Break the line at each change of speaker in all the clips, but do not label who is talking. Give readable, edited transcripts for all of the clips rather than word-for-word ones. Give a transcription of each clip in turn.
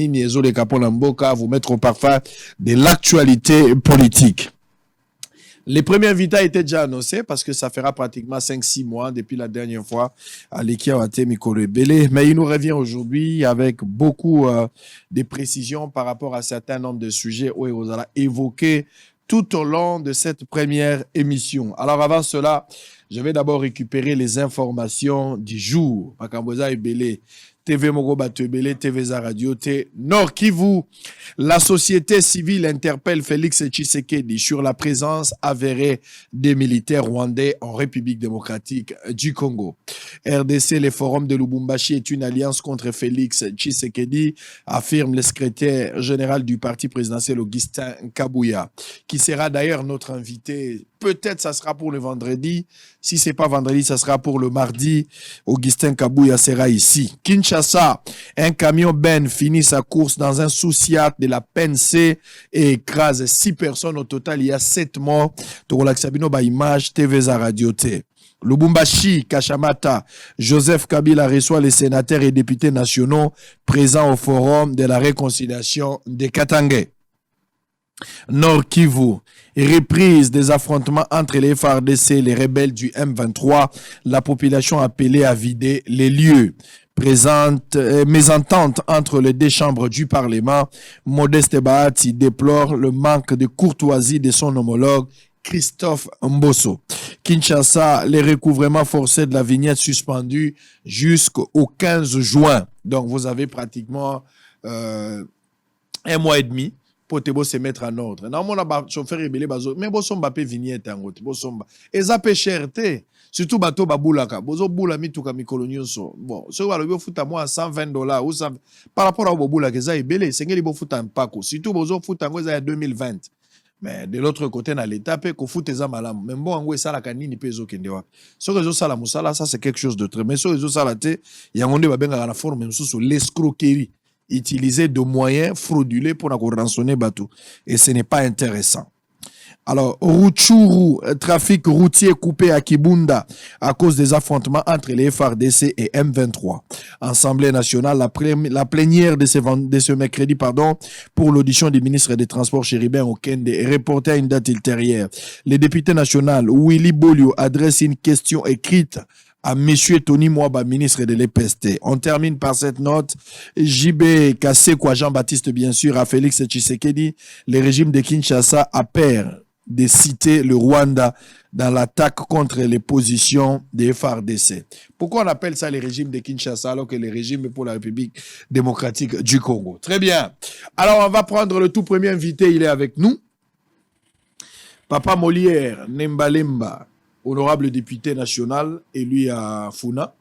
Niezo de Kapolamboka, vous mettre au parfum de l'actualité politique. Les premiers invités étaient déjà annoncés parce que ça fera pratiquement 5-6 mois depuis la dernière fois à l'Ekiawate Mikolo Ebele. Mais il nous revient aujourd'hui avec beaucoup de précisions par rapport à certains nombres de sujets où vous allez évoquer tout au long de cette première émission. Alors avant cela, je vais d'abord récupérer les informations du jour. Makamboza Ebele. TV Mogoba Tebele, TV Za Radio, Nord Kivu. La société civile interpelle Félix Tshisekedi sur la présence avérée des militaires rwandais en République démocratique du Congo. RDC, le forum de Lubumbashi est une alliance contre Félix Tshisekedi, affirme le secrétaire général du parti présidentiel Augustin Kabouya, qui sera d'ailleurs notre invité. Peut-être ça sera pour le vendredi. Si ce n'est pas vendredi, ça sera pour le mardi. Augustin Kabouya sera ici. Kinshasa, un camion Ben finit sa course dans un sous-siat de la PNC et écrase 6 personnes. Au total, il y a 7 morts. Torolaxabino ba image TV Za Radio T. Lubumbashi, Kashamata, Joseph Kabila reçoit les sénateurs et députés nationaux présents au forum de la réconciliation des Katangais. Nord Kivu, reprise des affrontements entre les FARDC et les rebelles du M23, la population appelée à vider les lieux. Présente mésentente entre les deux chambres du Parlement, Modeste Bahati déplore le manque de courtoisie de son homologue Christophe Mbosso. Kinshasa, les recouvrements forcés de la vignette suspendus jusqu'au 15 juin. Donc vous avez pratiquement 1 mois et demi pour se mettre en ordre. Non, mon chauffeur rebelle bazo, mais bo somba pe vignette en route, bo somba. Et ça pe cherté, surtout bateau baboulaka, bozo boula mi tuka mi kolonioso. Bon, ce que vous fout à moi $120 ou ça par rapport à boboula que ça rebelle, c'est ngeli bo fout en pako. Surtout bozo fout en ça 2020. Mais de l'autre côté dans l'état pe ko fout eza malam. Même bon ngwe sala kanini pe zo kende wa. Ce que zo sala musala, ça c'est quelque chose de très. Mais ce que zo sala te, yangonde ba benga la forme même sous l'escroquerie. Utiliser de moyens frauduleux pour rançonner bateau. Et ce n'est pas intéressant. Alors, Rutshuru, trafic routier coupé à Kibunda à cause des affrontements entre les FARDC et M23. Assemblée nationale, la plénière de ce mercredi, pour l'audition du ministre des Transports Chéribin Okende est reportée à une date ultérieure. Le député national, Willy Bolio, adresse une question écrite à M. Tony Mwaba, ministre de l'EPST. On termine par cette note. JB Kasekwa, Jean-Baptiste, bien sûr, à Félix Tshisekedi. Le régime de Kinshasa a peur de citer le Rwanda dans l'attaque contre les positions des FARDC. Pourquoi on appelle ça le régime de Kinshasa alors que le régime pour la République démocratique du Congo? Très bien. Alors, on va prendre le tout premier invité. Il est avec nous. Papa Molière Nembalemba, honorable député national élu à Funa.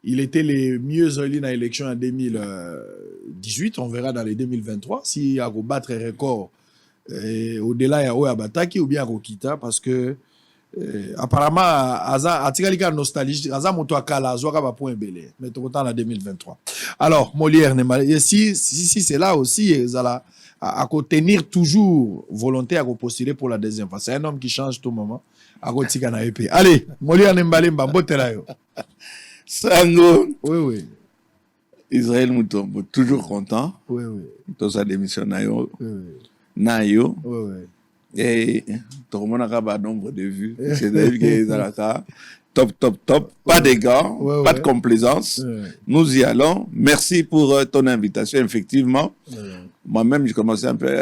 Il était le mieux élu dans l'élection en 2018. On verra dans les 2023 s'il a battre un record au-delà de Oyabataki ou bien à Rokita parce que apparemment, Aza a nostalgie. Aza moto akala azoaka ba point belé. Mais tout autant en 2023. Alors, Molière, si c'est là aussi, Zala à tenir toujours volonté à postuler pour la deuxième fois. C'est un homme qui change tout moment. Allez, Molière Nembalemba, Botelayo.
Sango.
Oui, oui.
Israël Moutombo, toujours content.
Oui, oui.
Dans sa démission, Nayo.
Oui, oui.
Nayo.
Oui, oui.
Et tout le monde a un nombre de vues. C'est-à-dire que top. Pas d'égard,
ouais,
pas de complaisance.
Ouais.
Nous y allons. Merci pour ton invitation, effectivement.
Ouais.
Moi-même, j'ai commencé un peu,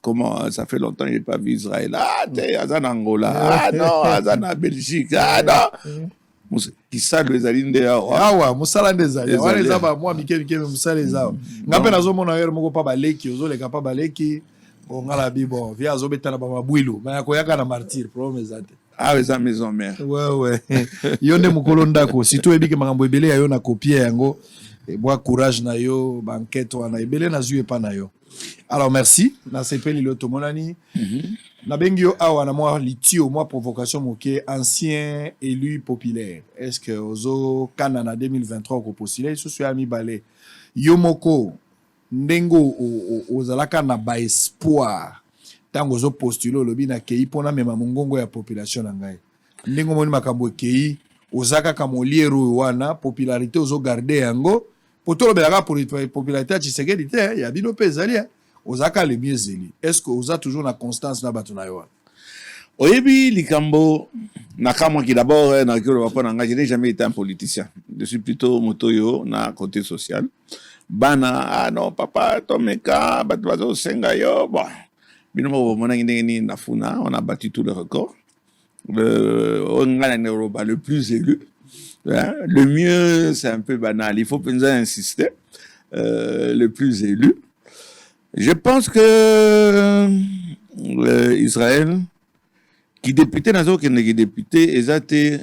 comment, ça fait longtemps que je n'ai pas vu Israël. T'es Azan Angola. Non, Azan Belgique. Non. Qui ça, les alines de
ouais, Moussala des alines. Ouais, les abats, moi, Miké, Moussala les abats. N'appelle à Zomo, mon pas baleki, aux autres, les capables baleki. Bon, on a la bon, via Zobetana Bouilou. Mais à quoi y a martyr, problème est
ah, les maison mère.
Ouais. Yonde mukolonda ko. Si tu es que makambo ebele ya yo na copier yango. Et bois courage na yo, banquette wana ebele na zué pa na yo. Alors merci. Na sepeli lo tomonani. Na bengi yo awa na moi litio moi provocation moké ancien élu populaire. Est-ce que ozo kanana 2023 ko postuler sous ami balé. Yo moko ndengo ozalaka na ba espoir. Tango zo postulo lobi na kei pona mema mongongo ya population na ngai. Ndengo moni makambo kei ozaka ka Molière wana popularité ozo garder yango Pour tout le monde, pour la popularité, tu sais qu'il y a des pays, Ozaka les mieux élis. Est-ce que Oza toujours la constance na batunayo?
Oyebi likambo nakama qui d'abord je n'ai jamais été un politicien. Je suis plutôt motoyo na côté social. Bana ah non papa tomeka batwazo senga yo bon. Binomo mona ngeni nafuna, on a battu tous les records. Le plus élu. Hein? Le mieux, c'est un peu banal. Il faut peut-être insister. Le plus élu. Je pense que Israël, qui député nazo qui n'est député, ils étaient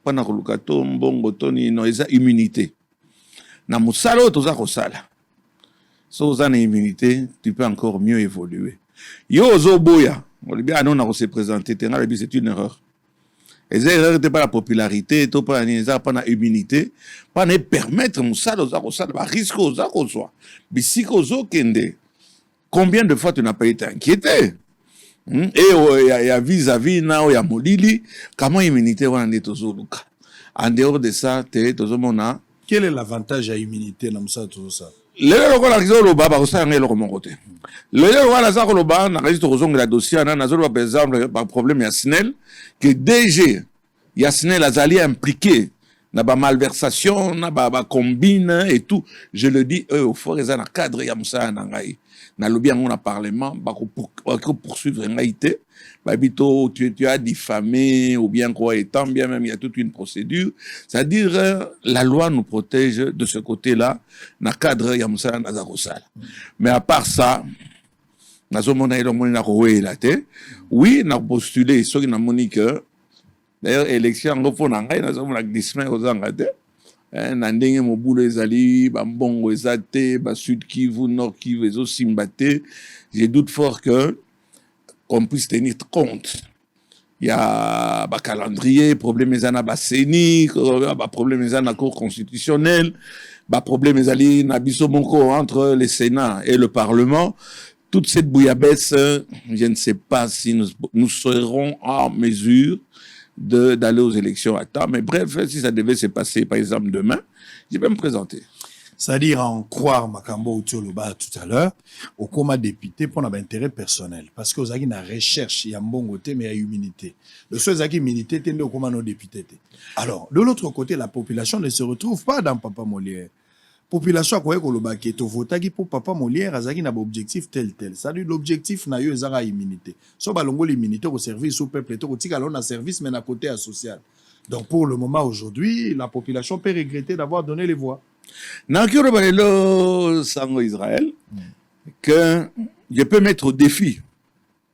pendant que Lukato mbongo toni non ils ont immunité. Na musalo toza kosala. So za na immunité, tu peux encore mieux évoluer. Yo zo boya, on bien non na se présenter, c'est une erreur. Les erreurs n'étaient pas la popularité, pas la immunité, pas ne permettre musalo za kosala ba risque za koswa. Bisiko zo kende. Combien de fois tu n'as pas été inquiété? Et il y a vis-à-vis, il y a Molili, comment immunité va en être Tozoluka? En dehors de ça, tu Tozomona.
Quel est l'avantage à immunité dans ça, tout ça?
Le local a réalisé le bas, parce que c'est mon côté. Le local a réalisé le bas, on a réalisé le dossier, on a réalisé par exemple, par problème Yasinel, que DG Yasinel a été impliqué dans la malversation, dans la combine et tout. Je le dis, au fort, ils ont un cadre, il y a Moussa Nangaï. Dans le bien, on a parlement, pour poursuivre une réalité. Tu as diffamé, ou bien quoi, et tant bien même, il y a toute une procédure. C'est-à-dire, la loi nous protège de ce côté-là, dans le cadre, il y a Moussa Nazarosal. Mais à part ça, oui, on a postulé, ceux qui ont dit que, d'ailleurs, élection, on a glissement aux Angleterres. Na ndenge mobulu ezali bambongo ezate ba sud Kivu nord Kivu ezo simbate. Je doute fort que qu'on puisse tenir compte. Il y a ba calendrier, problème ezana ba CENI, ba problème ezana cour constitutionnelle, ba problème ezali na biso monko entre le Sénat et le Parlement. Toute cette bouillabaisse, je ne sais pas si nous serons en mesure d'aller aux élections à temps. Mais bref, si ça devait se passer, par exemple, demain, je vais me présenter.
C'est-à-dire en croire Makambo Otioloba tout à l'heure, au coma député pour notre intérêt personnel. Parce que vous avez une recherche, il y a un bon côté, mais il y a immunité. Le seul qui immunité, c'est au coma nos députés. Alors, de l'autre côté, la population ne se retrouve pas dans Papa Molière. Population quoi que le baquet to votagi pour Papa Molière azaki na objectif tel ça dit l'objectif na yo ezara immunité so balongo l'immunité au service au peuple to tika na service mais na côté social. Donc pour le moment aujourd'hui la population peut regretter d'avoir donné les voix
na kiro balelo sango Israël que je peux mettre au défi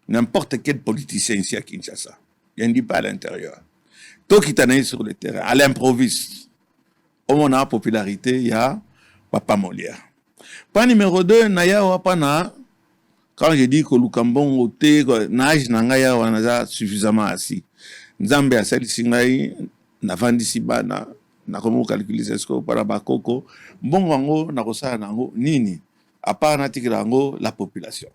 n'importe quel politicien ici à Kinshasa, je ne dis pas à l'intérieur, toi qui t'en es sur le terrain à l'improviste au moment de popularité il y a Papa Molière. Pas numéro 2, naya wapana, quand je dis que Lukambon ote, nage nangaya wanaza suffisamment assis. Nzambe a sali singai, na vandi sibana, na komo calculer sesko para bakoko, bon wango na kosa nango nini, a part natikirango la population.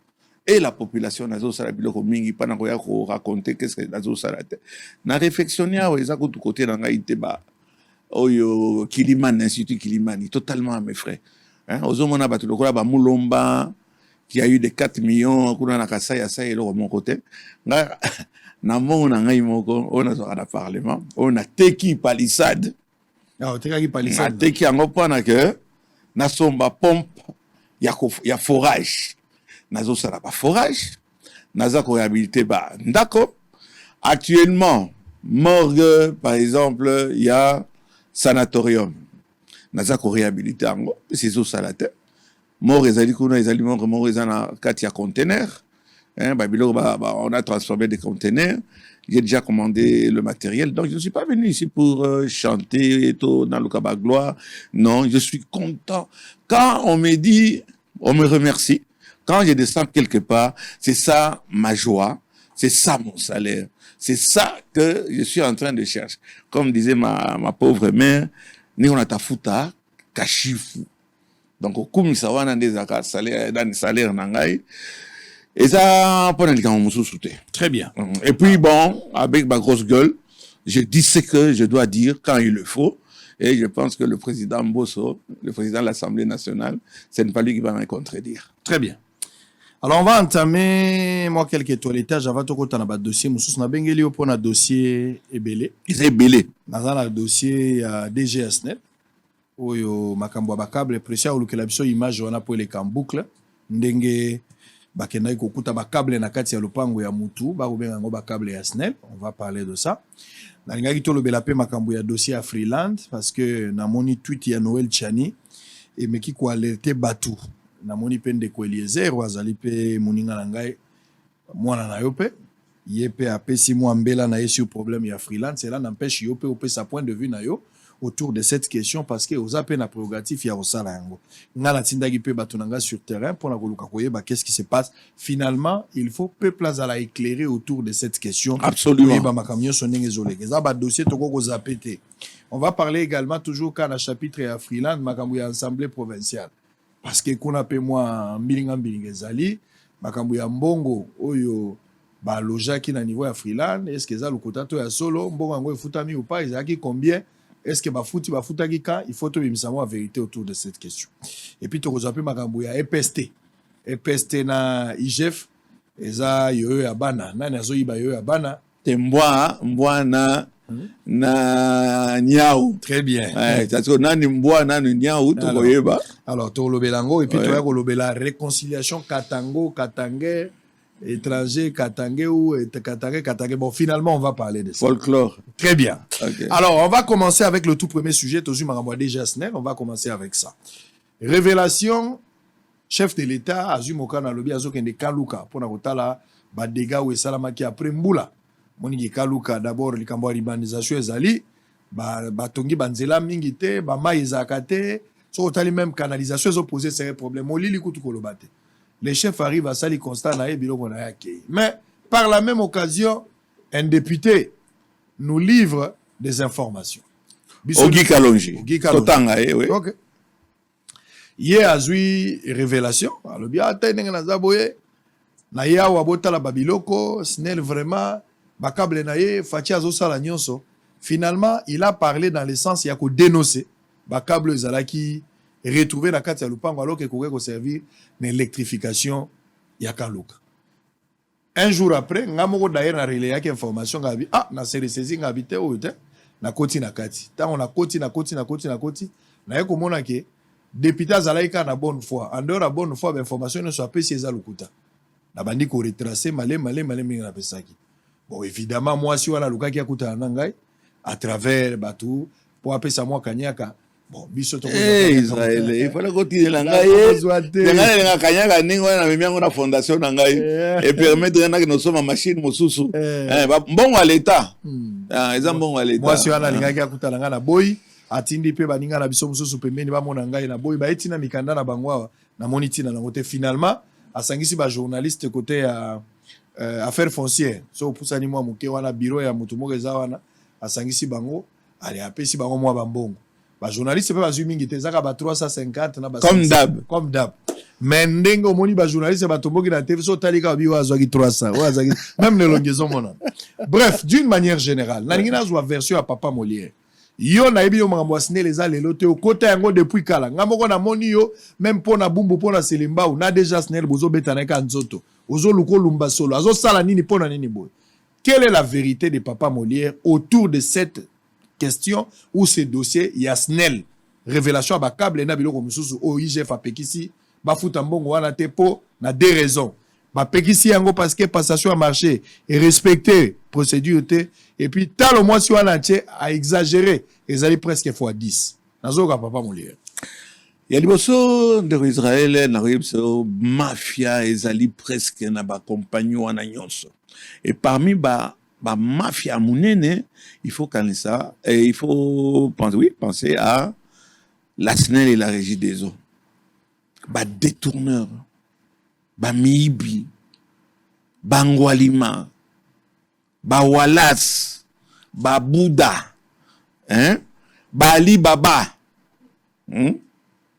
Et la population nazo sala biloko mingi pana ko ya ko raconter qu'est-ce que nazo sala te. Na réflexionner à eza ko tout côté nanga iteba. Oyo Kilimani, Institut Kilimani, totalement à mes frais. Ozomona Batulokola Bamulomba, qui a eu des 4 millions, Kuna Nakasaya, ça et l'autre mon côté. Namon Nangaimoko, on a un parlement, on a Teki Palissade.
Ah, Teki Palissade.
Teki Angopana que, Nasomba pompe, ya forage. Nazo sera pas forage. Naza ko réhabilité ba. D'accord. Actuellement, morgue, par exemple, il y a sanatorium. Naza ko réhabilité ango, c'est ça salate. Mort ezali kuna ezali mort ezana katia conteneur. On a transformé des conteneurs. J'ai déjà commandé le matériel. Donc je ne suis pas venu ici pour chanter et tout dans le Kaba gloire. Non, je suis content. Quand on me dit, on me remercie. Quand je descends quelque part, c'est ça ma joie, c'est ça mon salaire. C'est ça que je suis en train de chercher. Comme disait ma pauvre mère, ni on a ta futa, kashifu. Donc, au kumisa wana ndezaka salaire, dans le salaire nangai. Et ça, pendant le temps, on me
Très bien.
Et puis, bon, avec ma grosse gueule, je dis ce que je dois dire quand il le faut. Et je pense que le président Mbosso, le président de l'Assemblée nationale, ce n'est pas lui qui va me contredire.
Très bien. Alors, on va entamer, moi, quelques toilettages avant de côté dans dossier. Nous sommes bengeli pour un dossier ebele.
Il est belé.
Dans un dossier DGSNet, où il y a makambo bakable précieux ou que la image on a pour les boucle. Ndenge bakenda ikokuta bakable na kati ya lupango ya mutu, ba obenga ngo bakable ya SNEL. On va parler de ça. Na lingaki to lobela pe makambo ya dossier à Freeland parce que na moni tweet ya Noël Chani et meki ko alerter batu. Na moni pe ndeko Eliezer wazali pe moninga na ngai mwana na yo pe yepe apesi mwa mbela na ye sur problème ya Freeland. Cela n'empêche yo pe sa point de vue na yo autour de cette question parce que aux appels na prérogatif ya osala yango ngala tindaki pe batunanga sur terrain pour na koluka koyeba qu'est-ce qui se passe finalement. Il faut peuple azala éclairer autour de cette question.
Absolument.
Ba makamyo sonenge zoleke za ba dossier toko ko zapete. On va parler également toujours quand na chapitre ya Freeland makambo ya assemblée provinciale parce que qu'on appelle moi mbilinga zali makambo ya mbongo oyo ba loja ki na niveau ya Freeland est-ce que za lokota to ya solo mbongo ngo efutami ou pas ezaki combien. Est-ce que bafutaki ka il faut to bimisa la vérité autour de cette question. Et puis to kozape makambo ya EPST na IGF eza yo ya bana nani azo yiba yo ya bana
Tembwa na nyau.
Très bien.
Ça se nani mbwa nani nyau to koyeba.
Alors to lobelango et puis to ya ko lobela réconciliation katangé étranger katangé ou katangé. Bon, finalement on va parler de ça.
Folklore.
Très bien.
Okay.
Alors on va commencer avec le tout premier sujet Tozu makambo déjà SNEL. On va commencer avec ça. Révélation chef de l'État azumoka na lobi azokende kaluka pona kotala ba dégâts ou esalamaki après mbula moniki kaluka d'abord likambo urbanisation ezali ba tongi banzela mingi te ba mai ezakate so otali même canalisation zo poser c'est un problème olili kutu kolobate. Les chefs arrivent à ça les constats na biloko na yake. Mais par la même occasion un député nous livre des informations.
Ogi Kalonji.
Totanga
oui.
OK. Ye azui révélation alors bien atendenge na zaboye na ya wabota la babiloko SNEL vraiment bakable na ye fachi azosala nyonso. Finalement il a parlé dans le sens ya ko dénoncer bakable ezalaki retrouver la kati ya lupango alors que koke ko servir na électrification ya Kaluka. Un jour après ngamoko d'ailleurs na relais yake information ngabi na saisi ngabi te o te na koti na kati tant on a koti na ye komona ke député azalaika na bonne foi en dehors de bonne foi l'information ne soit pas si eza lukuta na bandi ko retracer malé na pesaki. Bon évidemment moi si wala lukaki akuta na ngai à travers batu pour apesa moi kanyaka. Bon biso to
Israël il faut continuer la ngai nga kanyaka ningo na miango na fondation na ngai et permettre que nous sommes en machine mosusu mbongo à l'état eza mbongo à l'état
moi si wala lingaki akuta na ngai na boy atindi pe baninga na biso mususu pembeni ba mona ngai na boy ba etina mikanda na bangwa na monitina na côté finalement asangisi ba journaliste côté à affaires foncières so pusani mwa muke wana bureau ya mutu moko eza wana asangisi bango ali apesi bango mwa bambongo ba journaliste pe bazui mingi te zaka ba 350 na ba comme d'hab mais ndenge omoni ba journaliste ba tomboki na TV so talika bi wa zwaki 300 wa zwaki même le longaison mona. Bref, d'une manière générale na ngina zwa version à Papa Molière yo na yebi yo makambo SNEL eza lelo te okota yango depuis kala ngamoko na moni yo même pona bumbu pona selimba ou na déjà SNEL bozo betana ka nzoto ozo luko lumba solo azo sala nini pona nini boy. Quelle est la vérité de Papa Molière autour de cette question ou ce dossier ya SNEL révélation ba câble na biloko mususu o IGF apekisi ba futa mbongo wana te po na deux raisons ba pekisi yango parce que passation à marché et respecter procédure te et puis tal au moins si on a exagéré ils allaient presque fois 10 nazoka Papa Molière
ya liboso de Israël na ribso mafia ezali presque na ba compagnon wana nyonso et parmi ba mafia munene il faut connaître ça et il faut penser à la SNEL et la régie des eaux ba détourneur ba miibi ba ngwalima ba Wallace, ba Bouddha, ba Ali Baba,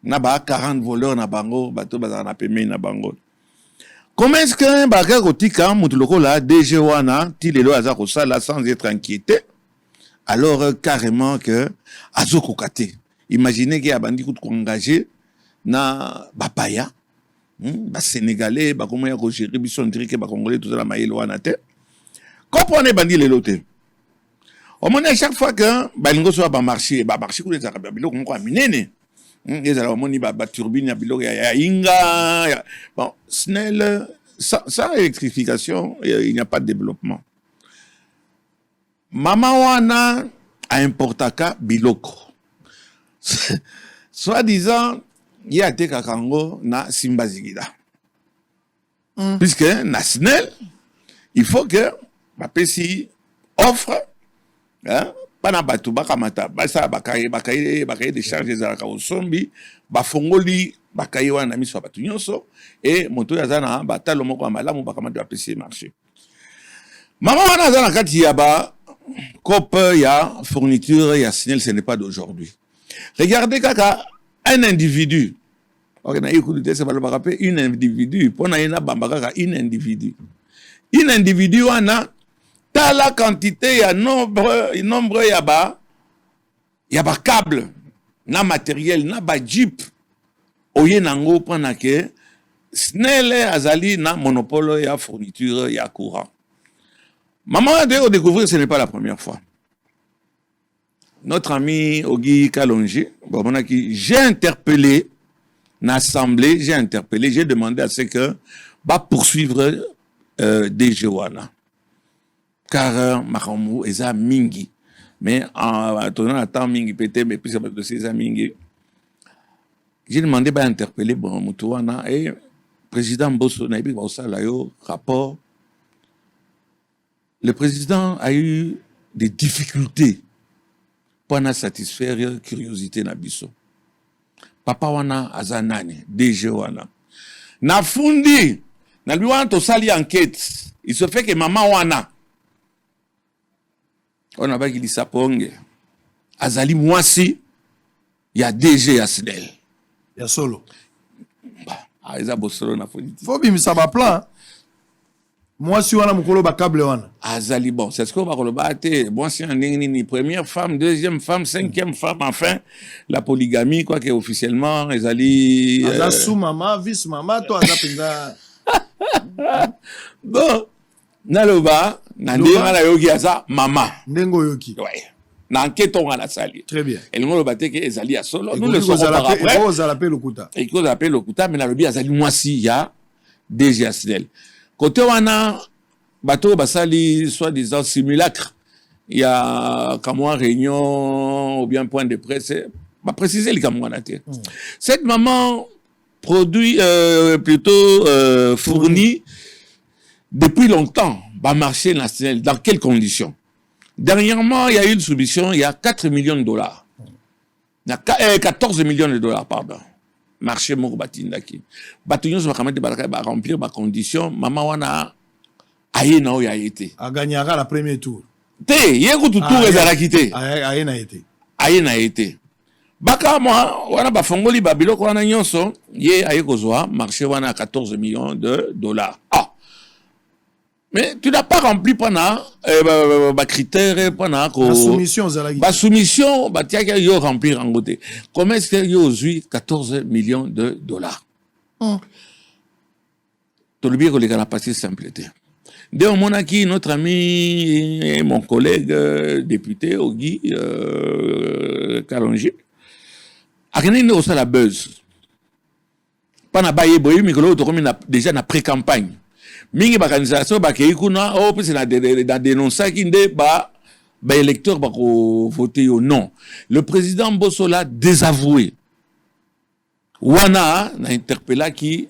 na ba 40 voleurs na bango, bato bazana na peme na bango. Comment est-ce que baka kotika mutuloko la DG wana ti lelo aza kosala sans être inquiété alors carrément que Azoko Kate. Imaginez qu'il y a bandi qui engagé na Bapaya, Sénégalais, comment il y a géré, ils sont dirigés, Congolais, tout ça, la maïle ou anate. Comprenez bandi les lotés. Au moins, à chaque fois que Balingo soit marché, marché, vous les arabes, bilo, on croit, minene. Les arabes, on y va, turbine, bilo, ya inga. Bon, SNEL, sans électrification, il n'y a pas de développement. Mama wana a importaka biloko. Soi-disant, il y a des kakango na Simbazigida. Puisque na SNEL, il faut que ma PC offre, hein, pas na batu bakamata, basa bakaye des charges za ka osombi, ba fongoli bakaye wana miso batu nyonso et moto ya zana batalo moko amalamu bakamata PC marché. Mama wana zana kati ya ba COP, il y a fourniture, il y a SNEL, ce n'est pas d'aujourd'hui. Regardez kaka, un individu, un individu, un individu, on a la quantité, il y a nombre, il y a ba câble, na matériel, na ba jeep, oye nango pendant que SNEL azali na monopole, il y a fourniture, il y a courant. Maman a découvert, ce n'est pas la première fois. Notre ami Ogi Kalonji, j'ai interpellé l'Assemblée, j'ai demandé à ce que va poursuivre DG Wana. Car Makamou est à Mingi. Mais en tenant temps Mingi, peut-être, mais puis c'est à Mingi. J'ai demandé d'interpeller Moutouana et le président Bosso Naibi Bausalayo, rapport. Le président a eu des difficultés pour satisfaire la curiosité Nabiso. Papa wana azanani, DG wana. Na fundi, na lui wana to sali enquête. Il se fait que maman wana. On a pas qui dit ça ponge. Azali mwasi, il y a DG à SNEL.
Il y a solo.
Ah, ils a bossolo na fundi.
Faut bien ça va plan. Moi, si on a mon câble,
Azali, bon, c'est ce qu'on va rebattre. Moi, c'est une première femme, deuxième femme, cinquième femme, enfin, la polygamie, quoi que officiellement, Azali.
Sous-maman, vice-maman, toi, Azapinga.
Bon, Naloba, Nandira, la yogi, Aza, maman.
Nengo yoki.
Ouais. N'enquêtons à la salle.
Très bien.
Et nous, le baté que Azali a solo. Nous le saurons par après.
Et vous allez le Lokuta.
Et vous allez le Lokuta, mais Nalobi, Azali, moi, si, il y a DG à SNEL. Côté wana, bateau basali, soi-disant simulacre, il y a comme une réunion ou bien point de presse, va préciser les camarades. Cette maman produit, fournit depuis longtemps, va marcher national. Dans quelles conditions? Dernièrement, il y a eu une soumission, il y a 4 millions de dollars. Il y a 14 millions de dollars, pardon. Marché moko batindaki batunyo so bakamate ba remplir ba condition mama wana aye na o ya été
a gagnera la premier tour
te yeko tout tour ezala kité
aye na été baka moi wana ba fongoli ba biloko wana nyonso ye aye kozwa marché wana 14 millions de dollars. Ah, mais tu n'as pas rempli pendant critères pendant la soumission
la soumission tiens yo remplir en côté. Comment est-ce que yo eu 14 millions de dollars? Tout le bien que les gars passé simpleté. Dès mon acquis, notre ami et mon collègue député Ogi Kalonji a gagné aussi la buzz. Pendant baye boye mikolo to comme déjà na pré-campagne. Mingi organisation bakei kuna oh puis na dénoncer qui ndé ba électeur ba ko voter ou non. Le président Bossola désavoué. Wana na interpellé qui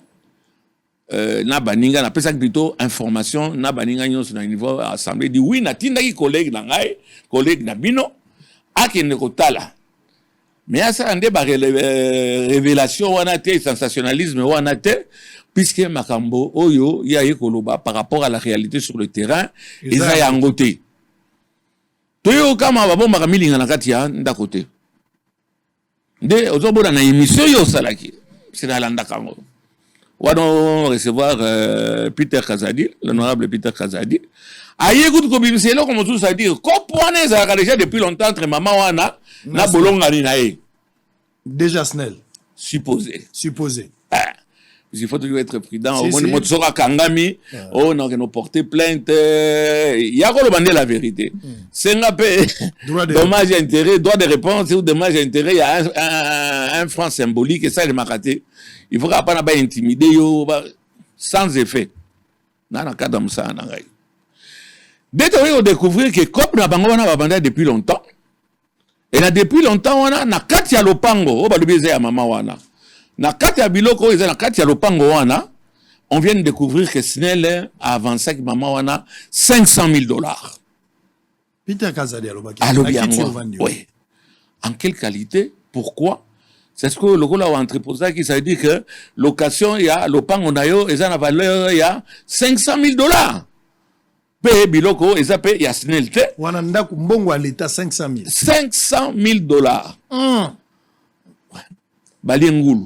na baninga na pesa plutôt information na baninga nyonso na niveau assemblée dit oui na tinda ki collègue na ngai collègue na bino akende kotala. Mais à ça ndé ba révélation wana té sensationnalisme wana té puisque Makambo Oyo y a ekoloba par rapport à la réalité sur le terrain ils a yangoté toyo kama babo makamilinga na kati ya ndakote nde ozobola na émission yo salaki c'est dans l'anda kango On va recevoir Peter Kazadi, l'honorable Peter Kazadi. Aïe, écoute, c'est là comme tout ça dire. Comprendre ça déjà depuis longtemps entre maman wana na bolonga ni nae.
Déjà Snell.
Supposé. Il faut toujours être prudent. Au moins, sera kangami. Oh, on a porté plainte. Il y a quoi le la vérité. C'est un peu dommage et intérêt, droit de réponse ou dommage et intérêt. Il y a un franc symbolique et ça, il m'a raté. Il ne faudra pas intimider sans effet. Dans le cas de ça, dès qu'on a découvert que COP n'a pas bandé depuis longtemps. Et depuis longtemps, on a Katia Lopango. On va le baiser à maman wana. Na kati ya biloko eza na kati ya lopango wana, on vient de découvrir que Snell a avancé avec maman wana $500,000.
Peter Kazadi
oui. En quelle qualité? Pourquoi? C'est ce que le gars a entreposé qui ça veut dire que location il y a lopango nayo eza na valeur il y a $500,000. Paye biloko eza paye il y a Snell te.
Wana ndaku mbongo à l'état $500,000.
$500,000. Bali ngulu.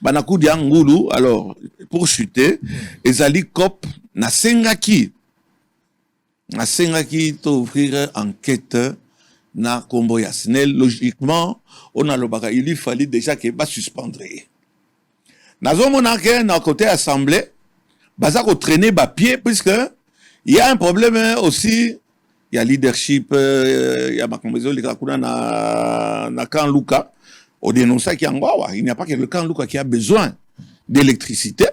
Banakoudi Ngulu, alors, pour chuter, Ezali Kop, na sengaki to ouvrir enquête na Kombo ya Snell. Logiquement, on a le baga, il fallait déjà qu'il va suspendre. Nazo monake, na côté assemblée, baza ko traîner ba pied, puisque il y a un problème aussi, il y a leadership, il y a ma commission, na Kan Luka. On dénonce qu'il n'y a pas que le camp Luka qui a besoin d'électricité.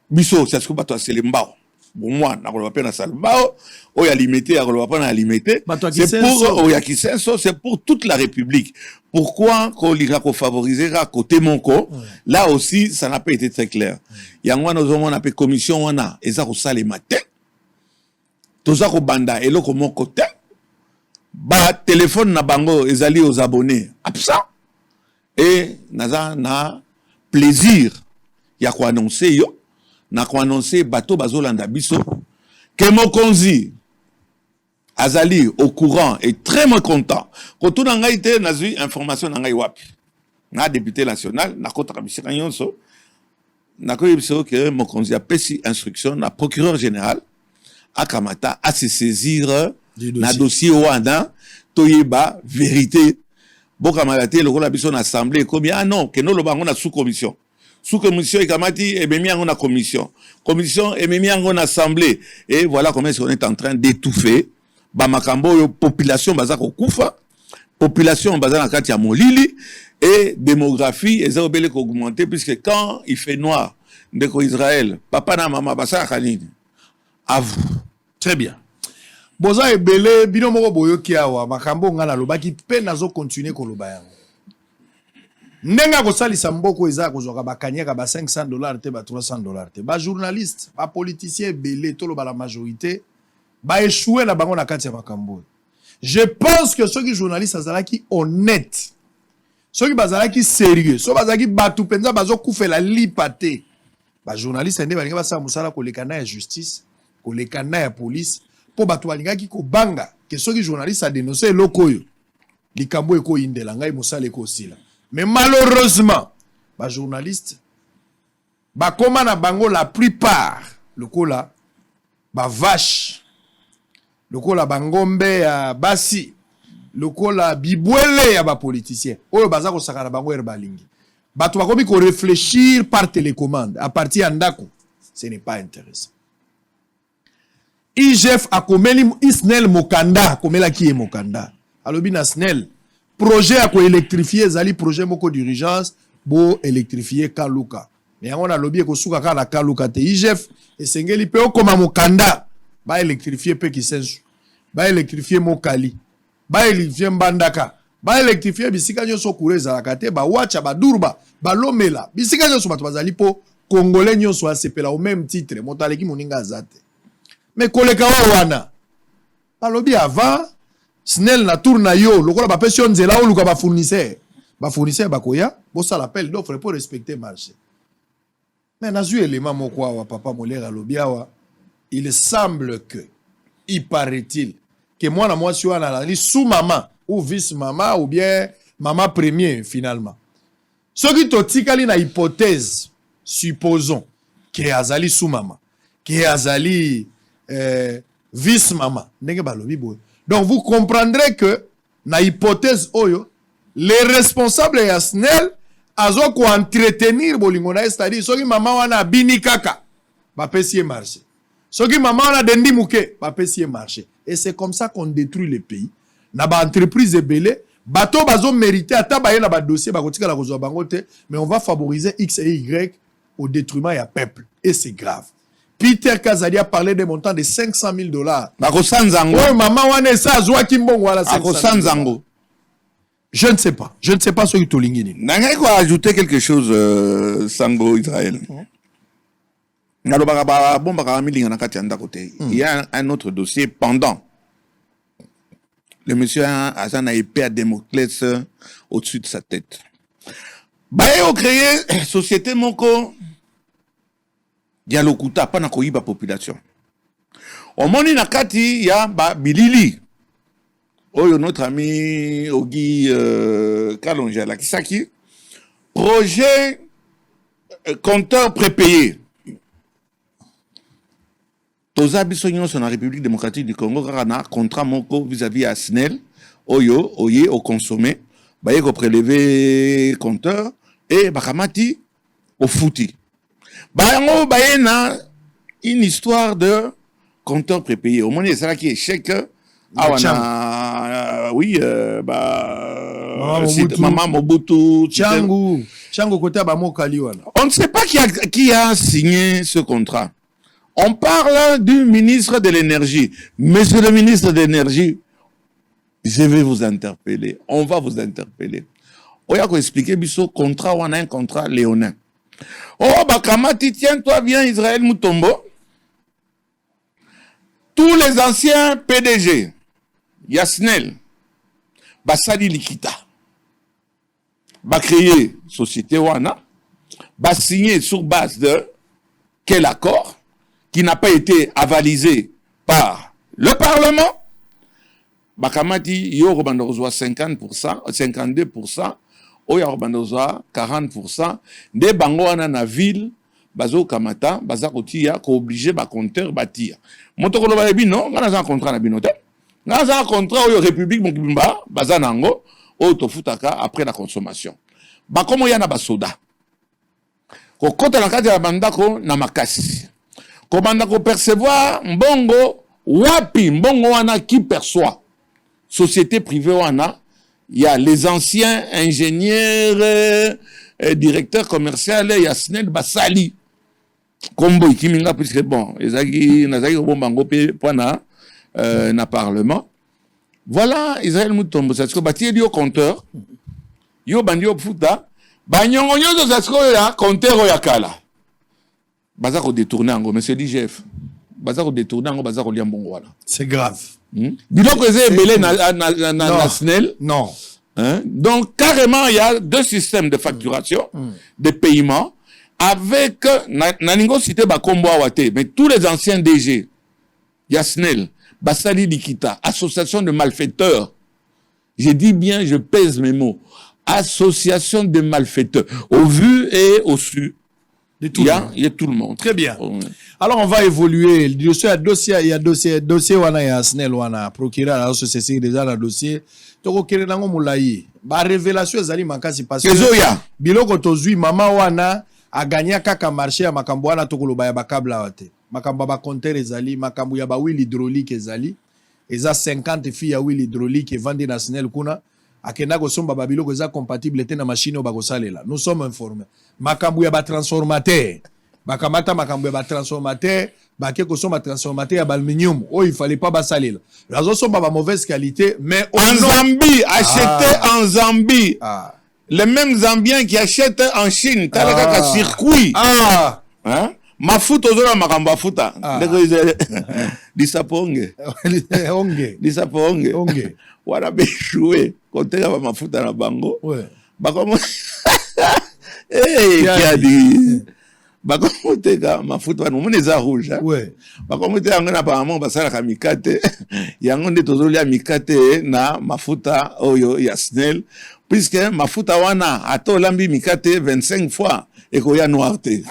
Biso, c'est ce que c'est les mbao. Bon, moi, on va pas dans le mbao. On a limité, on va pas limité. C'est pour toute la République. Pourquoi qu'on ira qu'on favorisera côté Monko? Là aussi, ça n'a pas été très clair. Il y a on a appelé commission, on a, et ça, on les matins. Tout ça, on banda, et là, comme mon côté. Bah, téléphone na bango, ils allaient aux abonnés. Absent. Et naza na plaisir ya ko annoncer yo na ko annoncer bateau bazolanda biso que Mokonzi azali au courant et très content quand on a été nazu information na ngai wapi na député national na kota kabisika nyonso na ko biso que Mokonzi a pesi instruction na procureur général à Kamata à se saisir na dossier wana toyeba vérité. Boka malate le rôle de l'Assemblée combien ah non que nous le bangon a sous-commission et kamati et même en a commission et même en assemblée et voilà comment on est en train d'étouffer ba makambo population bazako kufa population bazana kati ya molili et démographie et ça obele augmenter puisque quand il fait noir ndeko Israël papa na maman basa kanini à vous.
Très bien. Boza ebele bino moko boyoki awa makambo ngana lobaki pe nazo continuer koloba yango. Nenga ko salisa mboko eza ko zoka bakanyaka ba $500 te ba $300 te. Ba journaliste, ba politicien ebele to loba la majorité ba échouer na bango na kati ya makambo. Je pense que ceux qui journalistes azalaki honnête. Ceux qui bazalaki sérieux, ceux bazalaki batu penza bazo kufela lipate. Ba journaliste ende balinga ba sa musala ko lekana ya justice, ko lekana ya police. Po bato balingaki ko banga que ceux qui journalistes a dénoncé lokoyo likambo eko indela ngai musala eko sila mais malheureusement ba journaliste ba koma na bango la plupart lokola ba vache lokola bangombe ya basi lokola bibwele ya ba politicien oyo baza ko sakana bango erbalingi bato bakomi ko réfléchir par télécommande à partir ndako ce n'est pas intéressant. IGF a komeli Snell Mokanda, komela ki e Mokanda. Alobi na Snell, projet a ko électrifier zali projet moko d'urgence, bo électrifier Kaluka. Mais on a lobby ko suka kala Kaluka te IGF, et sengeli pe okoma Mokanda, ba électrifier pe Kisensu, ba électrifier Mokali, ba électrifier Mbandaka, ba électrifier bisika nyonso kureza la kate, ba wacha, ba durba, ba lomela, bisika nyonso bato bazali po, Congolais nyonso asepela au même titre, motaleki moninga azate. Mais koleka wana alobi avant Snell na tourna yo lokola ba pension nzela o luka ba fournisseur bakoya bo ça l'appel d'offre pour respecter marché. Mais nazu élément moko wa papa molera alobi awa il semble que il paraît-il que moi si wana la sous maman ou vice maman ou bien maman premier finalement. Ce qui totikali na hypothèse supposons que azali sous maman, que azali vice maman, donc vous comprendrez que na hypothèse oyo les responsables ya SNEL azo ko entretenir bolingo na, c'est-à-dire soki maman wana bini kaka ba pesi marché, soki maman wana dendi muke ba pesi marché, et c'est comme ça qu'on détruit le pays. Na ba entreprise belé bato bazo mériter ata ba yena ba dossier ba kotika la kozwa bango te, mais on va favoriser X et Y au détriment ya peuple, et c'est grave. Peter Kazadi a parlé des montants de $500,000. Oui, maman wana ça azwa kimbongo wala 500,000. Je ne sais pas. Je ne sais pas ce que tu lingini.
N'angay ko ajouter quelque chose Sango Israël. Il y a un autre dossier pendant. Le monsieur a une épée à Démoclès au-dessus de sa tête. Baye a créé société moko dialokuta pas na koyiba population. Au moni nakati ya ba bilili. Oyo notre ami Ogi Kalonja la kisaki projet compteur prépayé. Toza biso nyonso na République démocratique du Congo kana contrat moko vis-à-vis à SNEL oyo oye au consommer baye ko prélever compteur et bakamati au fouti. Bayango baye na une histoire de compteur prépayé. Au moins ça qui est chèque oui Maman Mobutu
Changu côté ba mokali wana.
On ne sait pas qui a signé ce contrat. On parle du ministre de l'énergie. Monsieur le ministre de l'énergie, je vais vous interpeller. On va vous interpeller. On va expliquer biso contrat, on a un contrat léonin. Oh, Bakamati, tiens-toi bien, Israël Mutombo. Tous les anciens PDG, Yasnel, Basali Likita, va créer société Wana, va signer sur base de quel accord qui n'a pas été avalisé par le Parlement. Bakamati, yo rebandozoa 50%, 52%, oya rebandozoa 40%, de bango wana na ville, bazo kamata, baza kotia, ko obligé ba compteur batir. Motokolo ba yebi non, ngana za contrat na binote. Ngana za contrat oyo République Mokimba, baza nango, oyo tofutaka après la consommation. Ba komo yana ba soda. Ko kota na kati ya bandako na makasi. Ko bandako percevoir mbongo wapi mbongo wana qui perçoit. Société privée wana, il y a les anciens ingénieurs, directeurs commerciaux, il y a SNEL Basali. Combo ikiminga puisque bon, ezaki nazaki bombango pe pona na parlement. Voilà Israël Mutombo ça se bâti yo compteur. Yo bandio futa, banyongo nyozo ça se ya compteur ya kala. Baza ko détourner ngo monsieur l'IGF. Baza ko détourner ngo baza ko lia mbongo wala.
C'est grave.
Biloko eze belé na SNEL.
Non.
Hein? Donc, carrément, il y a deux systèmes de facturation, de paiement, avec, naningo cité Bakombo Awate, mais tous les anciens DG, Yasnel, Basali Likita, association de malfaiteurs, je dis bien, je pèse mes mots, association de malfaiteurs, au vu et au su. Il y a tout le monde.
Très bien. Alors, on va évoluer. Il y a dossier wana ya SNEL wana procureur alors c'est déjà le dossier. Toko kere nango mulayi. Ba révélation ezali makasi parce que biloko tozui mama wana a gagné kaka marché ya makambo wana tokoloba ya bakabla wate. Makambo ba compteur ezali, makambo ya ba huile hydraulique ezali. Eza 50 filles ya huile hydraulique vendé na SNEL kuna. Akenda ko somba ba biloko eza compatible te na machine ba kosalela. Nous sommes informés. Makambo ya ba transformateur. Bakamata makambo ya ba transformateur, baké ko somba transformateur ya aluminium. Oh, il fallait pas basalela. Razo somba ba mauvaise qualité, mais
en Zambie, acheté en Zambie. Les mêmes Zambiens qui achètent en Chine, talaka circuit. Hein? Mafuta ozola makambo afuta. Ndeko ize disaponge. Disaponge.
Onge.
Wana béchoué. Konteka ba mafuta na bango.
Ouais.
Bakomo qui a dit bakomo teka mafuta no moneza rouge.
Ouais.
Bakomo teka ngana apparemment basala ka mikate. Yango nde tozolia mikate na mafuta oyo ya SNEL. puisque mafuta wana ato lambi mikate 25 fois et koya noirté.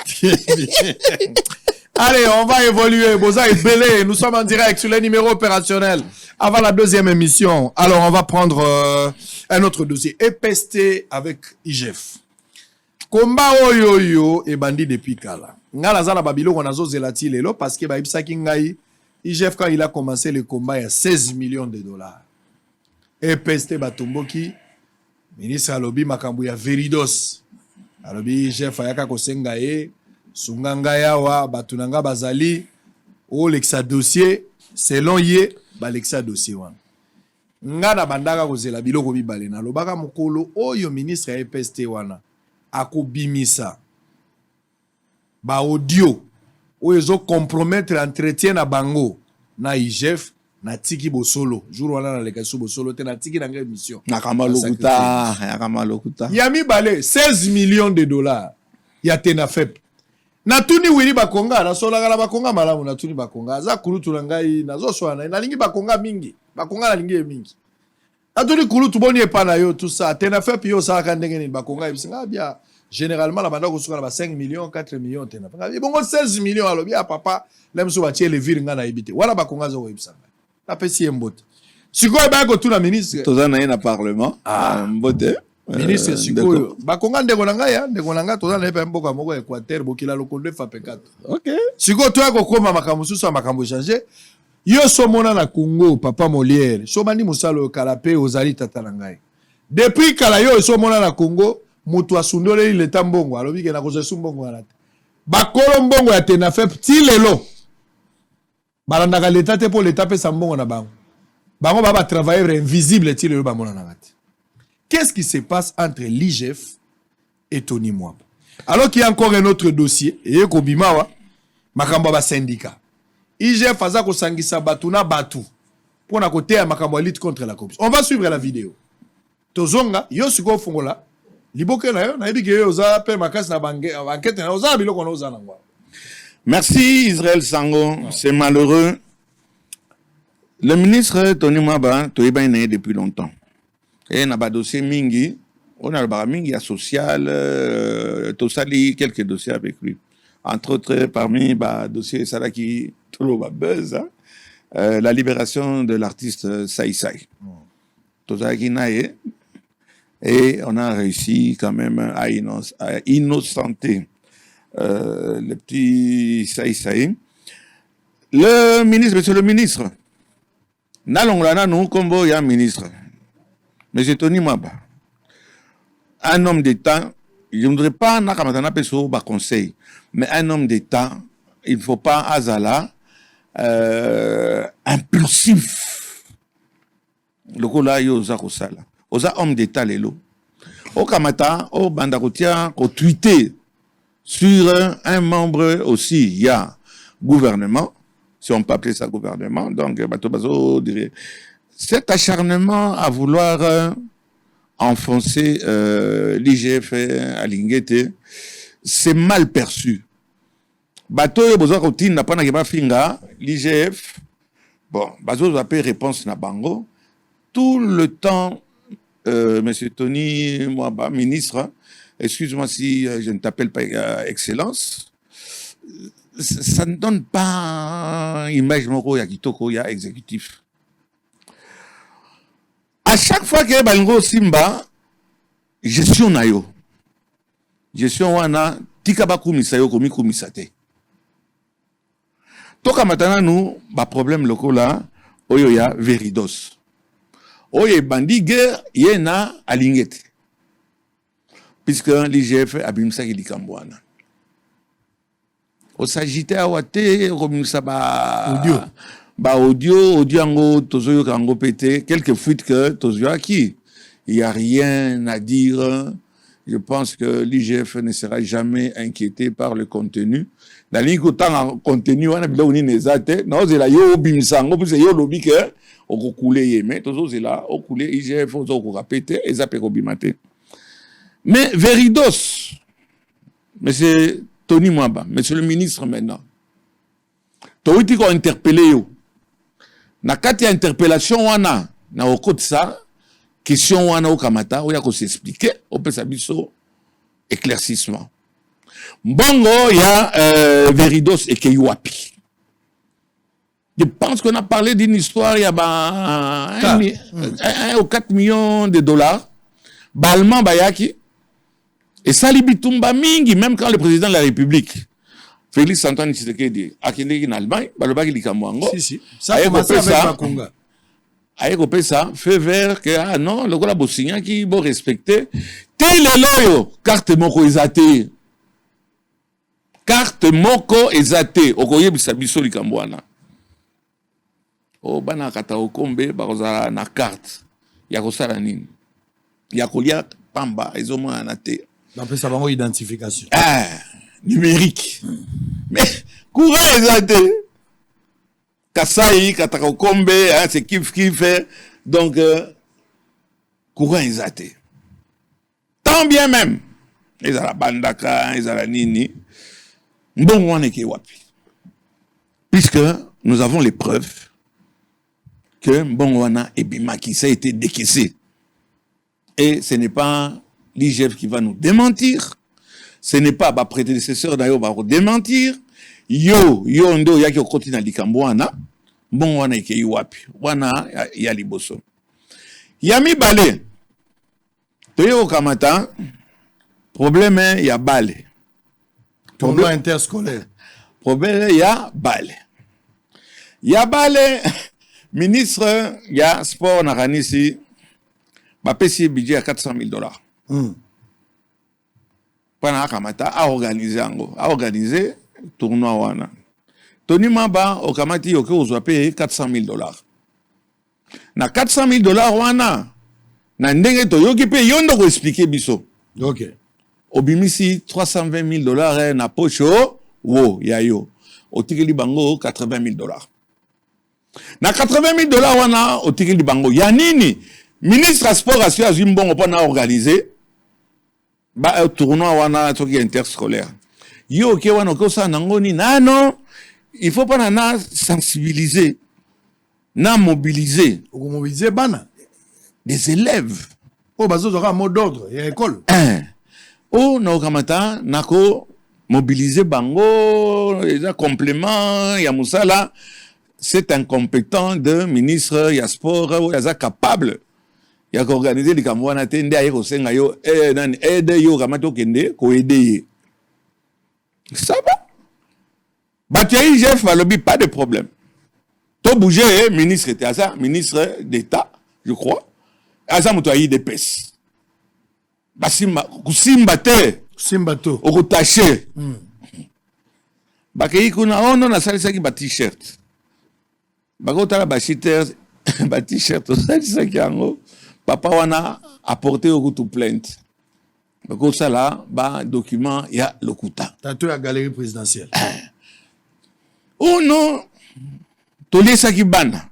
Allez, on va évoluer. Boza est belé. Nous sommes en direct sur les numéros opérationnels avant la deuxième émission. Alors, on va prendre un autre dossier. EPST avec IGF. Combat oyoyo et bandit depuis Kala. Ngala zana babilo on a zo zelati lelo parce que ba ibsaki ngai IGF quand il a commencé le combat il y a 16 millions de dollars. EPST batomboki ministre alobi makambu ya Veridos. Alobi IGF ayaka kosenga e sunganga yawa batunanga bazali o lexa dossier selon ye ba lexa dossier wana. Ngana bandaka kozela biloko bibale na lobaka mukolo oyo ministre ya EPST wana akobimisa ba audio oyo zo compromettre entretien na bango na IGF na tiki bosolo jour wana na leka so bosolo te na tiki na ngel mission
na kamalokuta
ya mibale 16 millions de dollars ya TENAFEP na tuni wili bakonga na sola kala bakonga malamu na tuni bakonga za kulutu na ngai na zo swana na lingi bakonga mingi bakonga na lingi mingi na tuni kulutu boni epana yo tout ça TENAFEP yo sa ka ndenge ni bakonga ibisinga bia généralement la banda ko suka na 5 millions 4 millions TENAFEP bongo 16 millions alo bia papa lemso ba tie le vir nga na ibite wala bakonga zo ibisanga na pesi mbote sikoyo ba ko tuna ministre
tozana na parlement mbote
ministre sikoyo bakonga ndeko na ngai ya ndeko na ngai tozana epa mboka moko Équateur bokila lokondo fa P4
OK
sikoyo to ko koma makambo susu makambo changer yo so mona na Congo papa Molière so bandi musalo kalape ozali tata na ngai depuis kala yo so mona na Congo mutu asundole ile tambongo alobi ke na kozesu mbongo wana bakolo mbongo ya TENAFEP ti lelo balandaka l'état te po l'état pe sambongo na bango bango ba travailler invisible ti lelo ba mona na ngati. Qu'est-ce qui se passe entre l'IGF et Tony Mwamba? Alors qu'il y a encore un autre dossier, et Kobimawa, Makamba ba syndicat. IGF faza ko sangisa batuna batu pour na côté à Makamba lutte contre la corruption. On va suivre la vidéo. Tozonga, yo siko fongola, liboke na yo, na yebike yo za pe makasi na bange, enquête na oza biloko na oza na ngwa.
Merci Israël Sango, c'est malheureux. Le ministre Tony Mwamba, toyeba ina depuis longtemps. Et na ba dossier mingi, on a ba mingi social, tosali quelques dossiers avec lui. Entre autres, parmi ba dossier Salaki Tolo ba buzz, la libération de l'artiste Saï Saï. Tosali nae, et on a réussi quand même à innocenter le petit Saï Saï. Le ministre, monsieur le ministre, n'allons nous combo ya ministre. Monsieur Tony Mwamba, un homme d'État, je ne voudrais pas n'akamatana peso ba conseil, mais un homme d'État, il ne faut pas azala impulsif. Le kola yo za kosala. Oza homme d'État lelo. Au kamata, au bandakotia, au tweeter sur un membre aussi, il y a gouvernement, si on peut appeler ça gouvernement, donc Batobazo dirait. Cet acharnement à vouloir enfoncer l'IGF à Lingete, c'est mal perçu. Bato besoin routine n'a pas na finga l'IGF. Bon, bazo appelle réponse na bango. Tout le temps, Monsieur Tony Mwamba, ministre, excuse-moi si je ne t'appelle pas Excellence, ça ne donne pas image moko ya kitoko ya exécutif. À chaque fois que Balingo Simba, gestion na yo. Gestion wana, tika ba kumisa yo komi kumisa te. Toka matana nous, ba problème loko la, oyo ya Veridos. Oyo bandi guerre, yena alingete. Puisque l'IGF abimsa ki likambwana. O s'agite awate, komisa ba...
Audio.
Bah audio ango tozoyo kango pété quelques fuites que tozoyo acquis. Il y a rien à dire. Je pense que l'IGF ne sera jamais inquiété par le contenu. La ligne autant contenu on a bilo ni nezate. Non c'est là yo bimisango puis yo lobi que o couler yeme tozo c'est là o couler IGF ozo ko répéter et ça peut bimate. Mais Veridos, monsieur Tony Mwamba, monsieur le ministre maintenant. Toiti ko interpeller yo. Na kati ya interpellation wana na okotisa question wana okamata oya ko s'expliquer opesa biso éclaircissement. Mbongo ya Veridos et Keiwapi. Je pense qu'on a parlé d'une histoire, il y a 1 ou 4 millions de dollars. Balman Bayaki. Et ça Bitumba Mingi, même quand le président de la République, Félix Antoine Tshisekedi, a quitté en Allemagne, Balobaki Likamwango.
Si. Ça a commencé avec Makunga.
Aïe, ça fait vers que, ah non, le gars Bossignan qui va respecter. Tel est loyo, carte moko ezate. Carte moko ezate. Okoye bisabiso Likambwana. O bana kata okombe bakoza na carte ya kosala nini ya kolia pamba ezomona anate
d'après ça bango identification
numérique mais courant ezate kasai kata okombe c'est kiff donc courant ezate tant bien même ezala bandaka ezala nini mbongo wana ke wapi puisque nous avons les preuves que Mbongwana et Bimaki, ça a été décaissé. Et ce n'est pas l'IGF qui va nous démentir. Ce n'est pas ma prédécesseur d'ailleurs va nous démentir. Ndo yaki okoti na likambwana. Mbongwana eke yuapi. Wana ya liboso. Yami bale. Toyo kamata. Problème ya bale.
Tournoi interscolaire.
Problème ya bale. Ya bale. Ministre, il y a sport na Ranisi, ma PC budget à $400,000. Pendant Kamata a organisé tournoi wana. Tony Maba au Kamati ok on payer $400,000. Na $400,000 wana na ndenge to yoki pe yondo ko expliquer biso.
OK.
Obimisi $320,000 na pocho wo yayo. Otikeli bango $80,000. Na $80,000 wana otiki libango ya nini ministre à sport asio azimbongo pona organiser ba tournoi wana toki interscolaire yo ke wana ko sa nangoni nano il faut pas na sensibiliser na mobiliser
bana
des élèves
bazo aura mot d'ordre ya école
na kamata nako mobiliser bango les compléments ya musala. C'est incompétent de ministre ya sport ou ya capable ya organiser les Camerounais tende aye ko senga yo nani aide yo kamato kende ko aider ça va Bataille IGF balobi pas de problème to bouger ministre était à ça ministre d'état je crois asa muto ayi de pes basimba kusimba te
simba to
okotaché bakei kuna ono na salisa ki ba t-shirt bakotala ba cheaters ba t-shirt ça qui ango papa wana apporté au tout plainte bakosala ba document ya lokuta
tato ya galerie présidentielle
oh non tolisa ki bana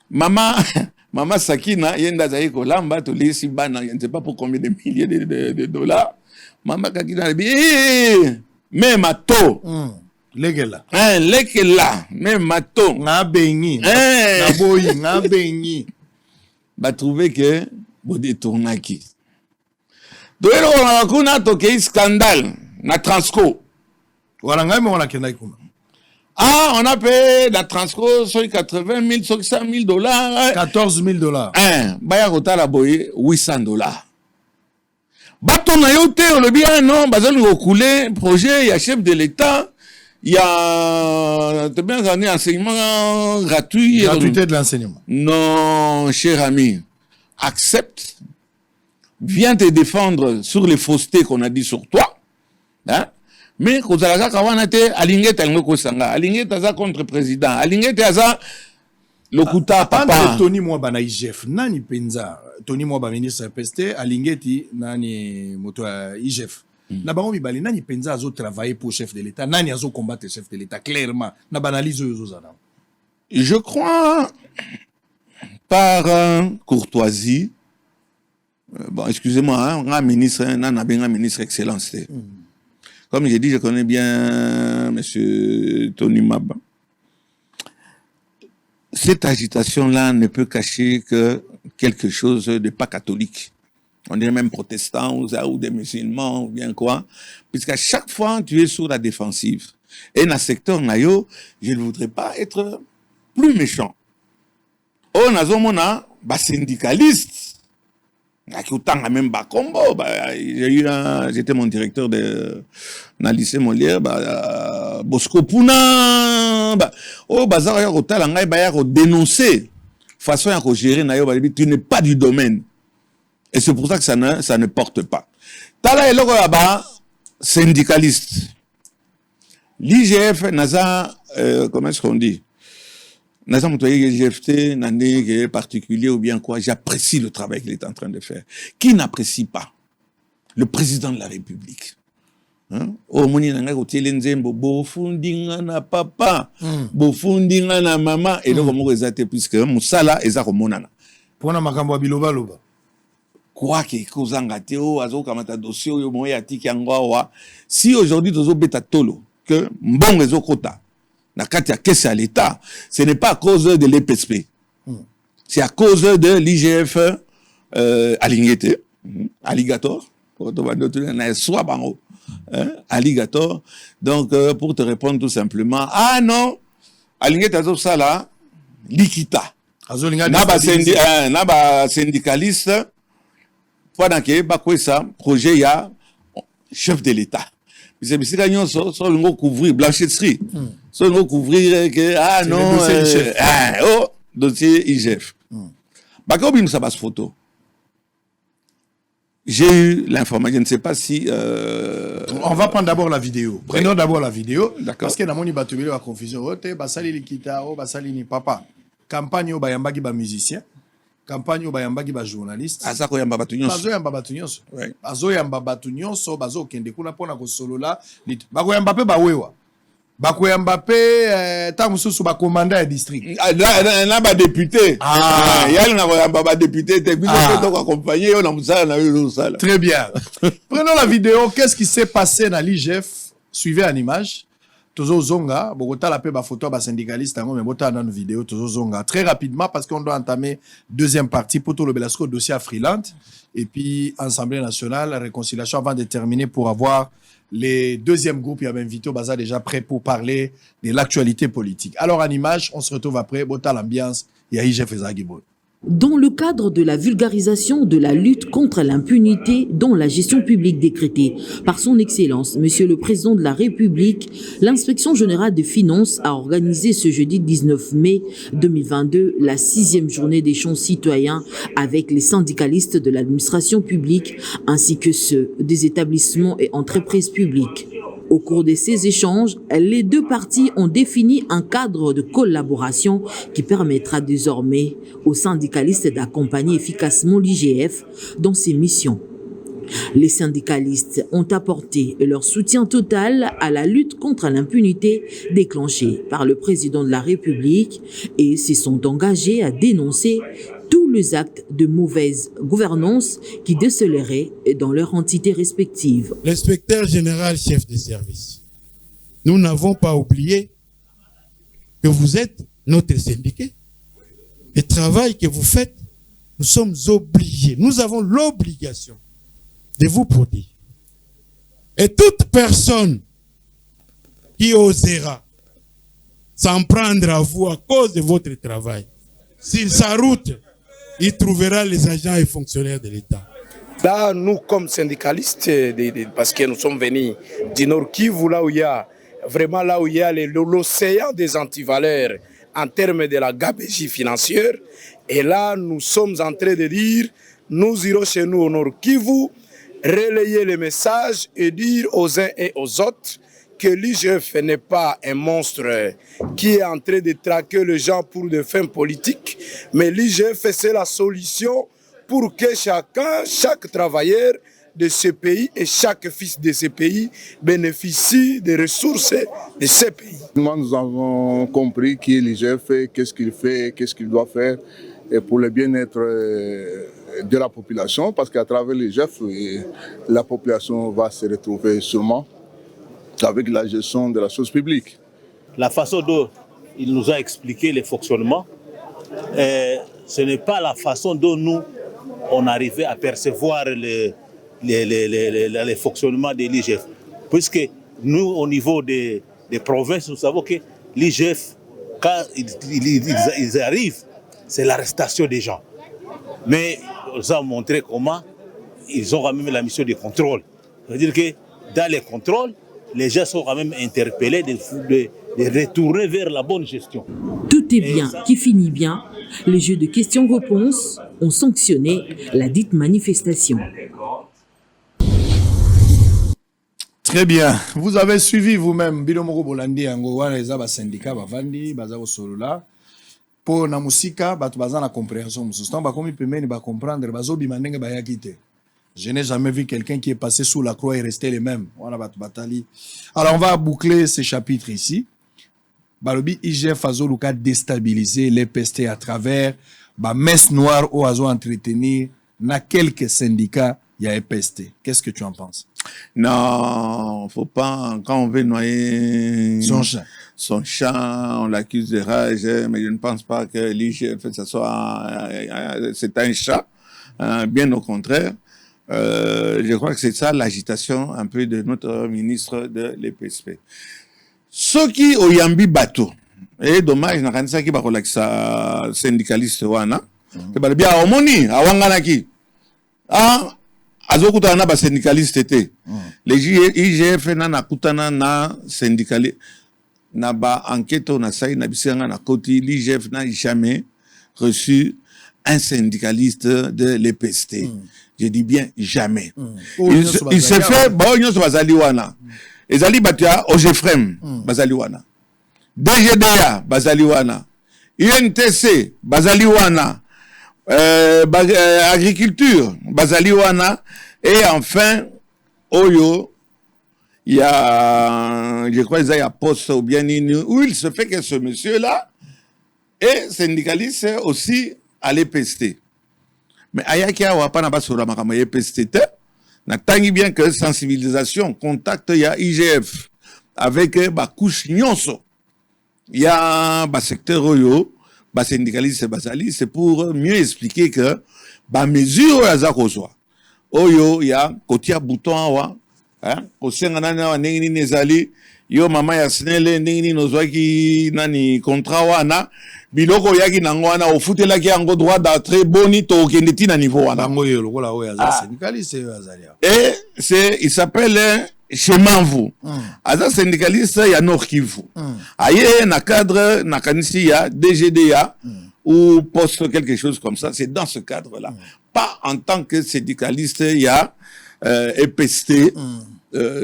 mama Sakina yenda zaiko kolamba tolisi bana je ne sais pas pour combien de milliers de dollars mama kakina même mato
Lekela.
Lekela. Même mato.
Nga bengi. Nga boyi. Nga bengi.
Ba trouvé que bo détournaki. Doelo on a kuna toke scandale na Transco.
Wala nga me wala kenda kuna.
Ah, on a payé la Transco sur 80,000, sur $100,000.
$14,000.
Baya kota la boye $800. Bato na yote on le bien non, bazali koule projet ya chef de l'État. Il y a bien un enseignement gratuit.
Gratuité de l'enseignement.
Non, cher ami, accepte, viens te défendre sur les faussetés qu'on a dit sur toi. Hein? Mais quand on a dit Alingé Alingé contre président, Alingé Taza Lokuta papa.
Tony Mwaba na IGF, nani penza, Tony Mwaba ministre PST, Alingeti nani moto IGF. Na bango mibali nani penza azo travailler pour chef de l'État, nani azo combattre chef de l'État clairement. Na banalise yo zana.
Je crois par courtoisie. Bon, excusez-moi, un ministre, un ministre excellence. Comme j'ai dit, je connais bien monsieur Tony Maba. Cette agitation-là ne peut cacher que quelque chose de pas catholique. On dirait même protestants ou des musulmans ou bien quoi. Puisqu'à chaque fois, tu es sur la défensive. Et dans le secteur Nayo, je ne voudrais pas être plus méchant. On a un syndicaliste. Même combo. J'étais mon directeur de lycée Molière. Bosco Puna. Dénoncer façon à gérer Nayo. Tu n'es pas du domaine. Et c'est pour ça que ça ne porte pas. Tala et logo là-bas, syndicaliste. L'IGF, Naza, comment est-ce qu'on dit? Naza Moutoye, l'IGFT, Nandé, particulier ou bien quoi, j'apprécie le travail qu'il est en train de faire. Qui n'apprécie pas le président de la République? Oh, moni nanga kotiele nzembo, bofundinga na papa, bofundinga na maman, et donc, on va puisque Moussala, et ça, monana.
Pour na makambo biloba loba.
Quoi que kozanga teo azo kamata dossier yo moya atiki angwa si aujourd'hui tozo beta tolo que mbongo ezokota na kati ya caisse à l'état, ce n'est pas à cause de l'EPSP. C'est à cause de l'IGF alignété, alligator, alligator. Donc pour te répondre tout simplement, ah non, alignété azo sala likita. Naba syndicaliste pendant que ça projet ya chef de l'État. C'est parce que nous sommes couvrir blanchisserie. Sommes couvrir que ah non dossier IGF. Bah comme ça passe photo. J'ai eu l'information, je ne sais pas si
on va prendre d'abord la vidéo. Prenons d'abord la vidéo parce que dans mon ibatubile la confusion ote basali likita o basali ni papa. Campagne au bayambaki ba musicien. Campagne au bayambaki ba journaliste.
Azako yamba batu nyonso.
Bazo yamba batu nyonso. Bazo yamba batu nyonso, bazo kende kuna pona ko solola. Bako yamba pe ba wewa. Bako yamba pe ta mususu ba commandant ya district.
Na ba député. Yali na yamba ba député te biso pe to accompagner yo na musala na yo sala.
Très bien. Prenons la vidéo. Qu'est-ce qui s'est passé dans l'IGF? Suivez en image. Tozo zonga, Bogota la paix ba photo ba syndicaliste tango mais bota dans nos vidéos Tozo zonga très rapidement parce qu'on doit entamer deuxième partie pour tout le Belasco dossier à Freeland et puis Assemblée nationale réconciliation avant de terminer pour avoir les deuxièmes groupes il y avait invité au bazar déjà prêt pour parler de l'actualité politique. Alors en image, on se retrouve après bota l'ambiance il y a IGF Zagibo.
Dans le cadre de la vulgarisation de la lutte contre l'impunité dans la gestion publique décrétée par son Excellence, Monsieur le Président de la République, l'Inspection générale des finances a organisé ce jeudi 19 mai 2022 la 6e journée d'échange citoyen avec les syndicalistes de l'administration publique ainsi que ceux des établissements et entreprises publiques. Au cours de ces échanges, les deux parties ont défini un cadre de collaboration qui permettra désormais aux syndicalistes d'accompagner efficacement l'IGF dans ses missions. Les syndicalistes ont apporté leur soutien total à la lutte contre l'impunité déclenchée par le président de la République et se sont engagés à dénoncer tous les actes de mauvaise gouvernance qui décéleraient dans leurs entités respectives.
L'inspecteur général chef de service, nous n'avons pas oublié que vous êtes notre syndiqué. Le travail que vous faites, nous sommes obligés, nous avons l'obligation de vous protéger. Et toute personne qui osera s'en prendre à vous à cause de votre travail, sur sa route, il trouvera les agents et fonctionnaires de l'État.
Là, nous, comme syndicalistes, parce que nous sommes venus du Nord Kivu, là où il y a vraiment l'océan des antivaleurs en termes de la gabegie financière. Et là, nous sommes en train de dire, nous irons chez nous au Nord Kivu, relayer les messages et dire aux uns et aux autres que l'IGF n'est pas un monstre qui est en train de traquer les gens pour des fins politiques, mais l'IGF c'est la solution pour que chaque travailleur de ce pays et chaque fils de ce pays bénéficie des ressources de ce pays.
Nous avons compris qui est l'IGF, qu'est-ce qu'il fait, qu'est-ce qu'il doit faire et pour le bien-être de la population, parce qu'à travers l'IGF, la population va se retrouver sûrement avec la gestion de la chose publique.
La façon dont il nous a expliqué les fonctionnements, ce n'est pas la façon dont nous, on arrivait à percevoir les fonctionnements de l'IGF. Puisque nous, au niveau des provinces, nous savons que l'IGF, quand ils arrivent, c'est l'arrestation des gens. Mais on nous a montré comment ils ont quand même la mission de contrôle. C'est-à-dire que dans les contrôles, les gens sont quand même interpellés de retourner vers la bonne gestion.
Tout est bien qui finit bien. Les jeux de questions-réponses ont sanctionné la dite manifestation.
Très bien. Vous avez suivi vous-même Bilomoro Bolandi Angowa les syndicat bavandi bazao solola pour na musika batu bazana compréhension mususta ba komi pemeni ba comprendre bazo bimandenge ba yakite. Je n'ai jamais vu quelqu'un qui est passé sous la croix et resté les mêmes. Voilà batu batali. Alors on va boucler ces chapitres ici. Balobi IGF azoluka déstabiliser les pestes à travers ba messe noire au azo entretenir na quelques syndicats il y a EPST. Qu'est-ce que tu en penses?
Non, faut pas, quand on veut noyer
son
chat, on l'accuse de rage, mais je ne pense pas que l'IGF, c'est un chat, bien au contraire. Je crois que c'est ça l'agitation un peu de notre ministre de l'EPSP. Ceux qui ont yambi bateau, et dommage, n'a rien ça qui va relaxer syndicaliste wana, c'est bien à Omoni, à Wanganaki. Ah, azokutana ba syndicaliste té les IGF na kutana na syndicaliste na ba enquête na sai na bisanga na koti l'IGF n'a jamais reçu un syndicaliste de l'EPST. Je dis bien jamais. Il s'est fait ba onyo bazali wana ezali batia OGFREM bazali wana DGDA bazali wana UNTC bazali wana agriculture, Bazaliwana, et enfin, Oyo, il y a, je crois, il y a poste ou bien où il se fait que ce monsieur-là est syndicaliste aussi à l'EPST. Mais Ayaki Awapa n'a pas sur la Makama EPST, n'a tangi bien que sensibilisation, contact, il y a IGF, avec couche nyonso. Il y a secteur Oyo, syndicaliste basali, c'est pour mieux expliquer que mesure à kozwa oyo ya kotia bouton awa kosenga nani awa ndenge nini ezali yo mama ya snele ndenge nini ozwaki nani contrat wana biloko yaki nango wana ofutelaki yango droit d'entrée boni tokende tina niveau wana
ngoyo lokola oyo aza syndicaliste azali.
Et il s'appelle Chemanvu. Aza syndicaliste ya Nord Kivu. Aye na cadre na kanisi ya DGDA ou poste quelque chose comme ça, c'est dans ce cadre-là. Pas en tant que syndicaliste ya EPST.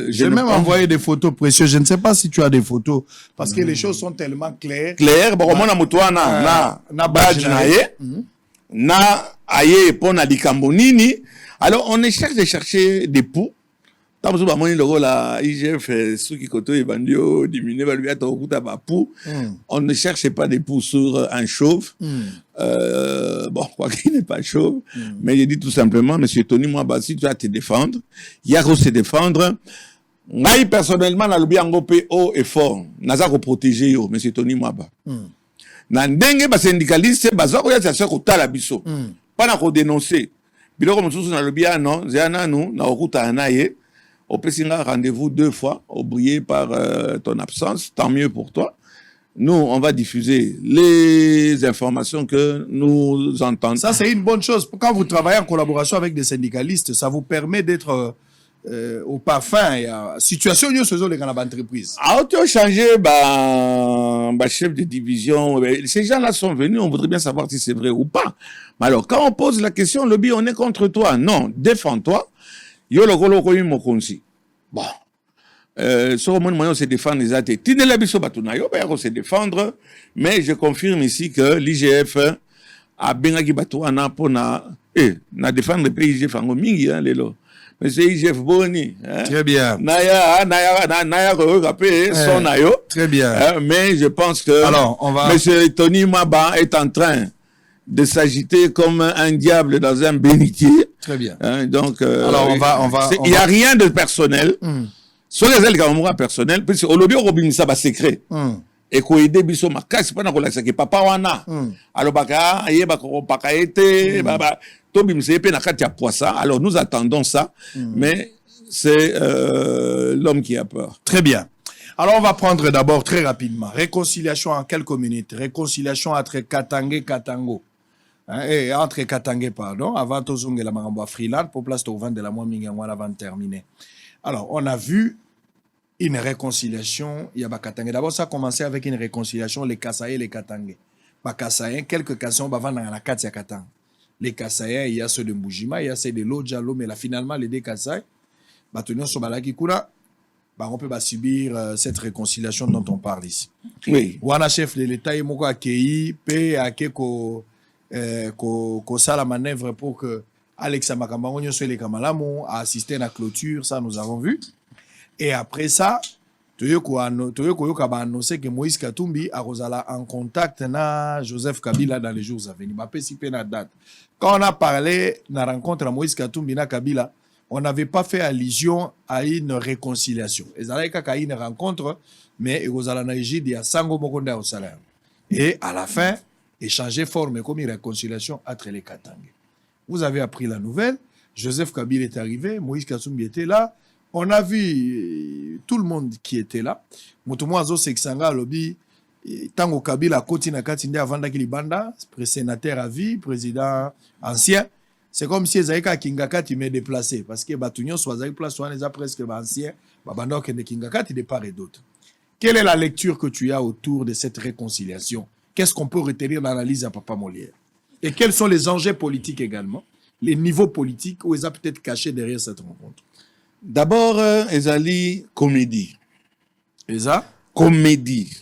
J'ai même envoyé des photos précieuses. Je ne sais pas si tu as des photos parce que les choses sont tellement claires.
Claires, bon on a mutuana na badge na ye. Na aye pona likambonini. Alors on cherche de chercher des poux. IGF, on ne cherche pas des poux sur un chauve. Bon, quoi qu'il n'est pas chauve. Mais je dis tout simplement, monsieur Tony Mwaba, si tu vas te défendre, il y a qu'à se défendre. Moi, personnellement, na lobi ango pe haut et fort. Naza ko protéger yo, monsieur Tony Mwaba. Na ndenge ba syndicaliste, baza ko ya tsa ko tala biso. Pas na ko dénoncer. Biloko mosusu na lobi non, zana nous, na okuta naye. Au Pessinga, rendez-vous 2 fois, oublié par ton absence, tant mieux pour toi. Nous, on va diffuser les informations que nous entendons.
Ça, c'est une bonne chose. Quand vous travaillez en collaboration avec des syndicalistes, ça vous permet d'être au parfum. Situation, nous faisons les grandes entreprises.
Ah, tu as changé, chef de division. Ces gens-là sont venus, on voudrait bien savoir si c'est vrai ou pas. Mais alors, quand on pose la question, lobby, on est contre toi. Non, défends-toi. Yo lokolo ko yimo konsi. Bon. So mon moyen se défendre les athées. Tinela biso batuna yo ba ko se défendre, mais je confirme ici que l'IGF a bengaki batwana pona na défendre le pays IGF ngo mingi lelo. Mais c'est IGF boni.
Très bien.
Naya ko rapé son ayo.
Très bien.
Mais je pense que
alors, on va
monsieur Tony Mwaba est en train de s'agiter comme un diable dans un bénitier.
Très bien.
Donc,
alors on va.
Il n'y a rien de personnel. Sur les ailes personnel, puisque au lobby Robin ça va secret. et ko aider biso makasi pana ko lakisa ke papa wana alobaka ayeba ko paka ete baba to bimse pe na kati ya poisson. Alors nous attendons ça, mais c'est l'homme qui a peur.
Très bien. Alors on va prendre d'abord très rapidement réconciliation en quelques minutes, réconciliation entre Katangé Katango. Et entre Katangé, pardon, avant Tozong et la Maramboa Freeland, pour place au vent de la Moimingangwa avant de terminer. Alors, on a vu une réconciliation, il y a Katangé. D'abord, ça a commencé avec une réconciliation, les Kassaïens et les Katangé. Kassaïens, quelques Kassaïens, on va dans la Katia Katang. Les Kassaïens, il y a ceux de Mbujima, il y a ceux de Lodjalo, mais là, finalement, les deux Kassaïens, on peut subir cette réconciliation dont on parle ici.
Oui.
Wana chef de l'État, il m'a accueilli, paix à ko ça la manœuvre pour que Alexa Makambango soit les Kamalamu a assisté à la clôture, ça nous avons vu. Et après ça, Toyoko a annoncé que Moïse Katumbi a en contact na Joseph Kabila dans les jours à venir. Date. Quand on a parlé de la rencontre à Moïse Katumbi na Kabila, on n'avait pas fait allusion à une réconciliation. Et ça a une rencontre, mais il y a Sango Mokonda au salaire. Et à la fin, échanger forme comme une réconciliation entre les Katangé. Vous avez appris la nouvelle, Joseph Kabila est arrivé, Moïse Katumbi était là, on a vu tout le monde qui était là. Motomoazo Seksanga Lobby, Tango Kabila Kotina Katinde avant Banda, sénateur à vie, président ancien. C'est comme si Zaïka Kingakati m'est déplacé, parce que Batunion soit Zaïka place, soit les presque anciens, Babanda Kende Kingakati de part et d'autre. Quelle est la lecture que tu as autour de cette réconciliation? Qu'est-ce qu'on peut retenir dans l'analyse à Papa Molière? Et quels sont les enjeux politiques également, les niveaux politiques où ils ont peut-être caché derrière cette rencontre?
D'abord, Ezali comédie.
Eza?
Comédie.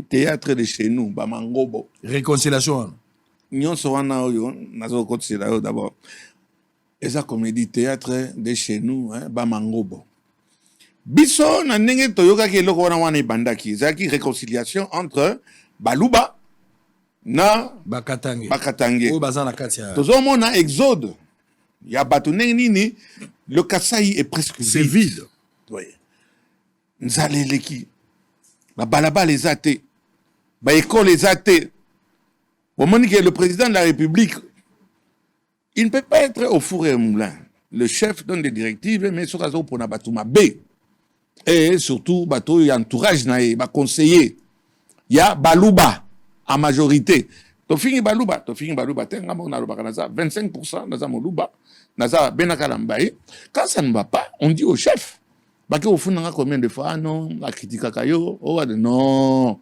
Théâtre de chez nous, Bamangobo.
Réconciliation.
Nyon Sowana Oyo, Nazo Kotse d'abord. Eza comédie, théâtre de chez nous, Bamangobo. Biso, na nenge toyoka ki eloko wana wana ibandaki. Ezaki réconciliation entre Baluba na Bakatange. Tozo mona exode. Ya batune nini, le Kasaï est presque vide.
C'est vide.
Oui. Nzale leki. Ba balaba les athées. Ba école les athées. Au moment que le président de la République, il ne peut pas être au four et au moulin. Le chef donne des directives, mais sur la zone pour Nabatouma B. Et surtout, bateau, il y a entourage, il y a conseiller. Il y a Baluba, en majorité. Tofini Baluba, 25% dans Moluba, dans Benakalambaye. Quand ça ne va pas, on dit au chef, au fond, combien de fois, non, la critique à Kayo, non.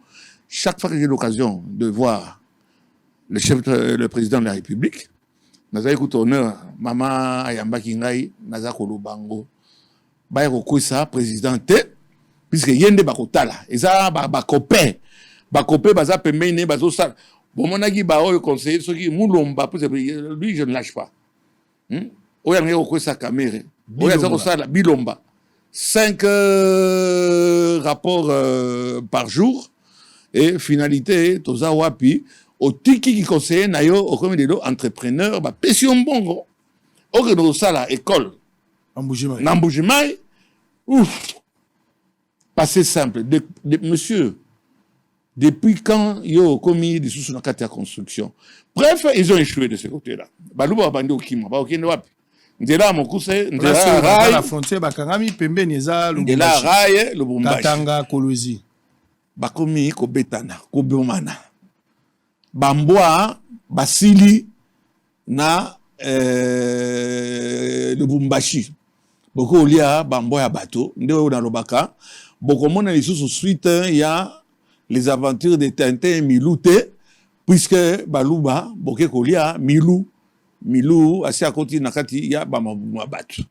Chaque fois que j'ai l'occasion de voir le président de la République, naza écoute honneur, maman Ayamba Kingai, naza Kolobango, Bayoko ça, présidente, puisque yende bakotala, eza bakopé, baza pemene, bazo sal. Bon, mon agi bao, le conseiller, ceux qui moulomba, lui, je ne lâche pas. Oya ngeko sa caméra, oya zako sala bilomba. 5 rapports par jour, et finalité, toza wapi, au tiki qui conseille nayo au commun de entrepreneur ba pession bongo au que nous ça la école Nambujimai ouf passé simple monsieur depuis quand yo commis des sous sur la carte de construction bref ils ont échoué de ce côté-là baluba bandi okima ba okende wapi ndela mokuse ndela
la frontière bakangami pembeni eza
ndela raye lubumbashi
Katanga Kolwezi
bakomi ko betana ko bomana Bamboa, Basili, na Lubumbashi. Beaucoup il y a Bamboa bateau, ndeo dans le baka. Beaucoup mon les sous suite il y a les aventures de Tintin et Milou puisque Baluba, beaucoup il y a Milou, assez à côté nakati il y a Bamboa bateau.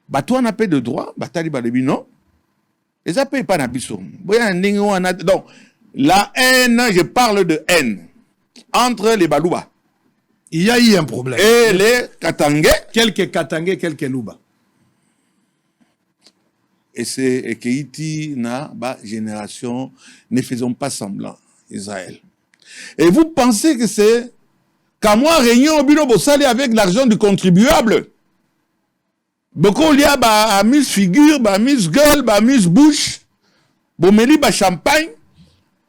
Bateau on a pas de droit, batali balebi non. Et ça paye pas na biso. Donc la haine, je parle de haine. Entre les Baluba.
Il y a eu un problème.
Et les Katangé.
Quelques Katangé, quelques Luba.
Et c'est Keiti na ba génération, ne faisons pas semblant, Israël. Et vous pensez que c'est qu'à moi, réunion au bureau Bossali avec l'argent du contribuable. Beaucoup il y a ba amuse figure, ba amuse gueule, ba amuse bouche, bomeli ba champagne.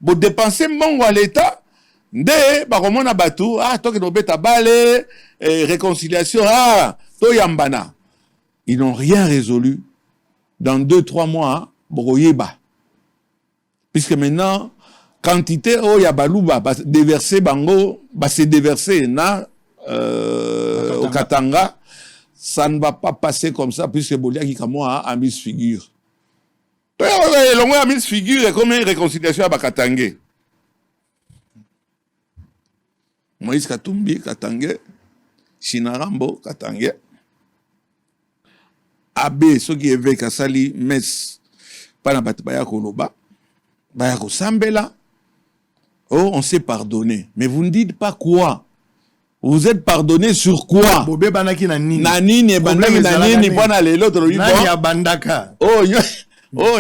Bo dépenser mbongo à l'État, nde bakomona batu, toke no beta bale, réconciliation, to yambana. Ils n'ont rien résolu. Dans 2-3 mois, bokoyeba. Puisque maintenant, quantité yabaluba, déverser bango, se déverser au Katanga, ça ne va pas passer comme ça, puisque Bolia qui comme moi a mis figure. L'homme a mis figure et comme une réconciliation à Katanga. Moïse Katumbi, Katanga, Shinarambo, Katanga. Abbé, ceux qui éveillent Kassali, Metz, pas dans Batbaya Koloba, Bayako Sambela. Oh, on s'est pardonné. Mais vous ne dites pas quoi. Vous êtes pardonné sur quoi?
Bobé banaki na nini.
Na nini, banaki na nini, bwana lelo to lobi.
Nani ya bandaka.
Oh,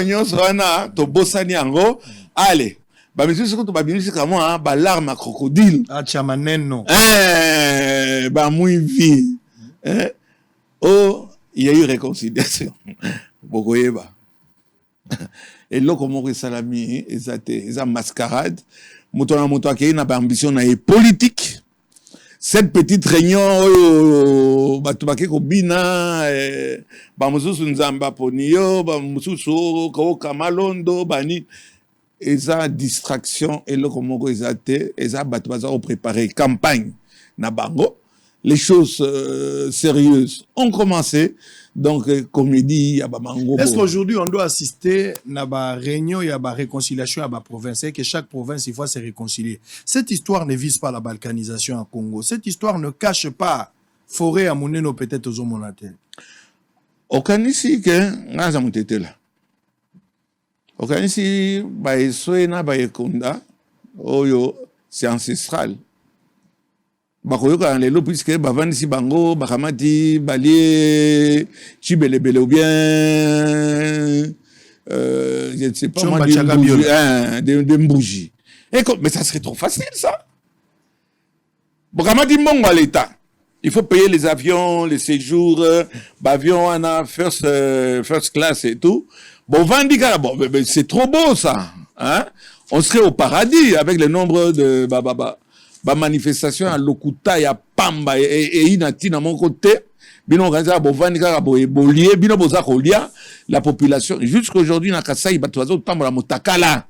nyo swana, to bosani ango. Allez. Ba monsieur soko to ba bimisi kama ba larme à crocodile.
Acha maneno.
Ba mouivi. Oh, il y a eu réconciliation. Bokoyeba. Et là, comme on salami, ils ont mascarade. Mouton à qui a ambition politique. Cette petite réunion, batubake kobina, bamususu nzamba ponio, bamususu ko kamalondo, bani, ils ont distraction. Et là, comme on ils ont batubaza préparé campagne na bango. Les choses sérieuses ont commencé. Donc, comédie, il y a Bamango.
Est-ce qu'aujourd'hui, on doit assister à la réunion et à la réconciliation à la province et que chaque province, il faut se réconcilier? Cette histoire ne vise pas la balkanisation en Congo. Cette histoire ne cache pas forêt à Mouneno peut-être aux homonatés.
Aucun ici que nous avons été là. Aucun ici, c'est ancestral. Bakoyoka lelo puisque bavandi si bango bakamati balie chibelebele ou bien je ne sais pas moi des bougies. Mais ça serait trop facile ça. Bakamati mongo à l'État. Il faut payer les avions, les séjours, avions on a first class et tout. Bon vandi c'est trop beau ça, hein? On serait au paradis avec le nombre de manifestation à Lokuta ya Pamba et inati na mon côté bino organiser bovandi kaka bolie bino boza kolia la population jusqu'aujourd'hui na Kasai batozo tambola motakala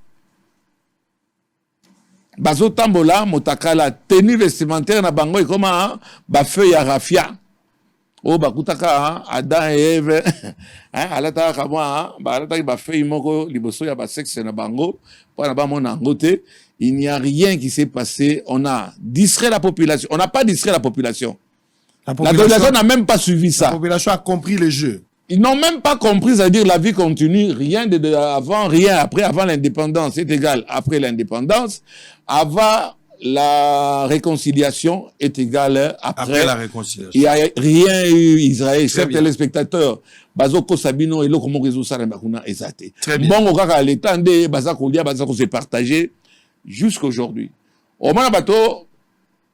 bazo tambola motakala tenue vestimentaire na bango et comment ba feu ya rafia o bakutaka Adam et Eve alata kama alata ba feu moko liboso ya ba sexe na bango pour ba mona ngote. Il n'y a rien qui s'est passé. On a distrait la population. On n'a pas distrait la population. La population n'a même pas suivi ça.
La population a compris le jeu.
Ils n'ont même pas compris, c'est-à-dire la vie continue. Rien avant, rien après. Avant l'indépendance, c'est égal. Après l'indépendance, avant la réconciliation est égal après
la réconciliation.
Il n'y a rien eu Israël. Chers téléspectateurs, Bazoko Sabino et l'Okomo Réseau Sarambakuna Ezate. Bon, au cas l'état de Bazako Lia, Bazako s'est partagé. Jusqu'aujourd'hui. Au moins, bateau,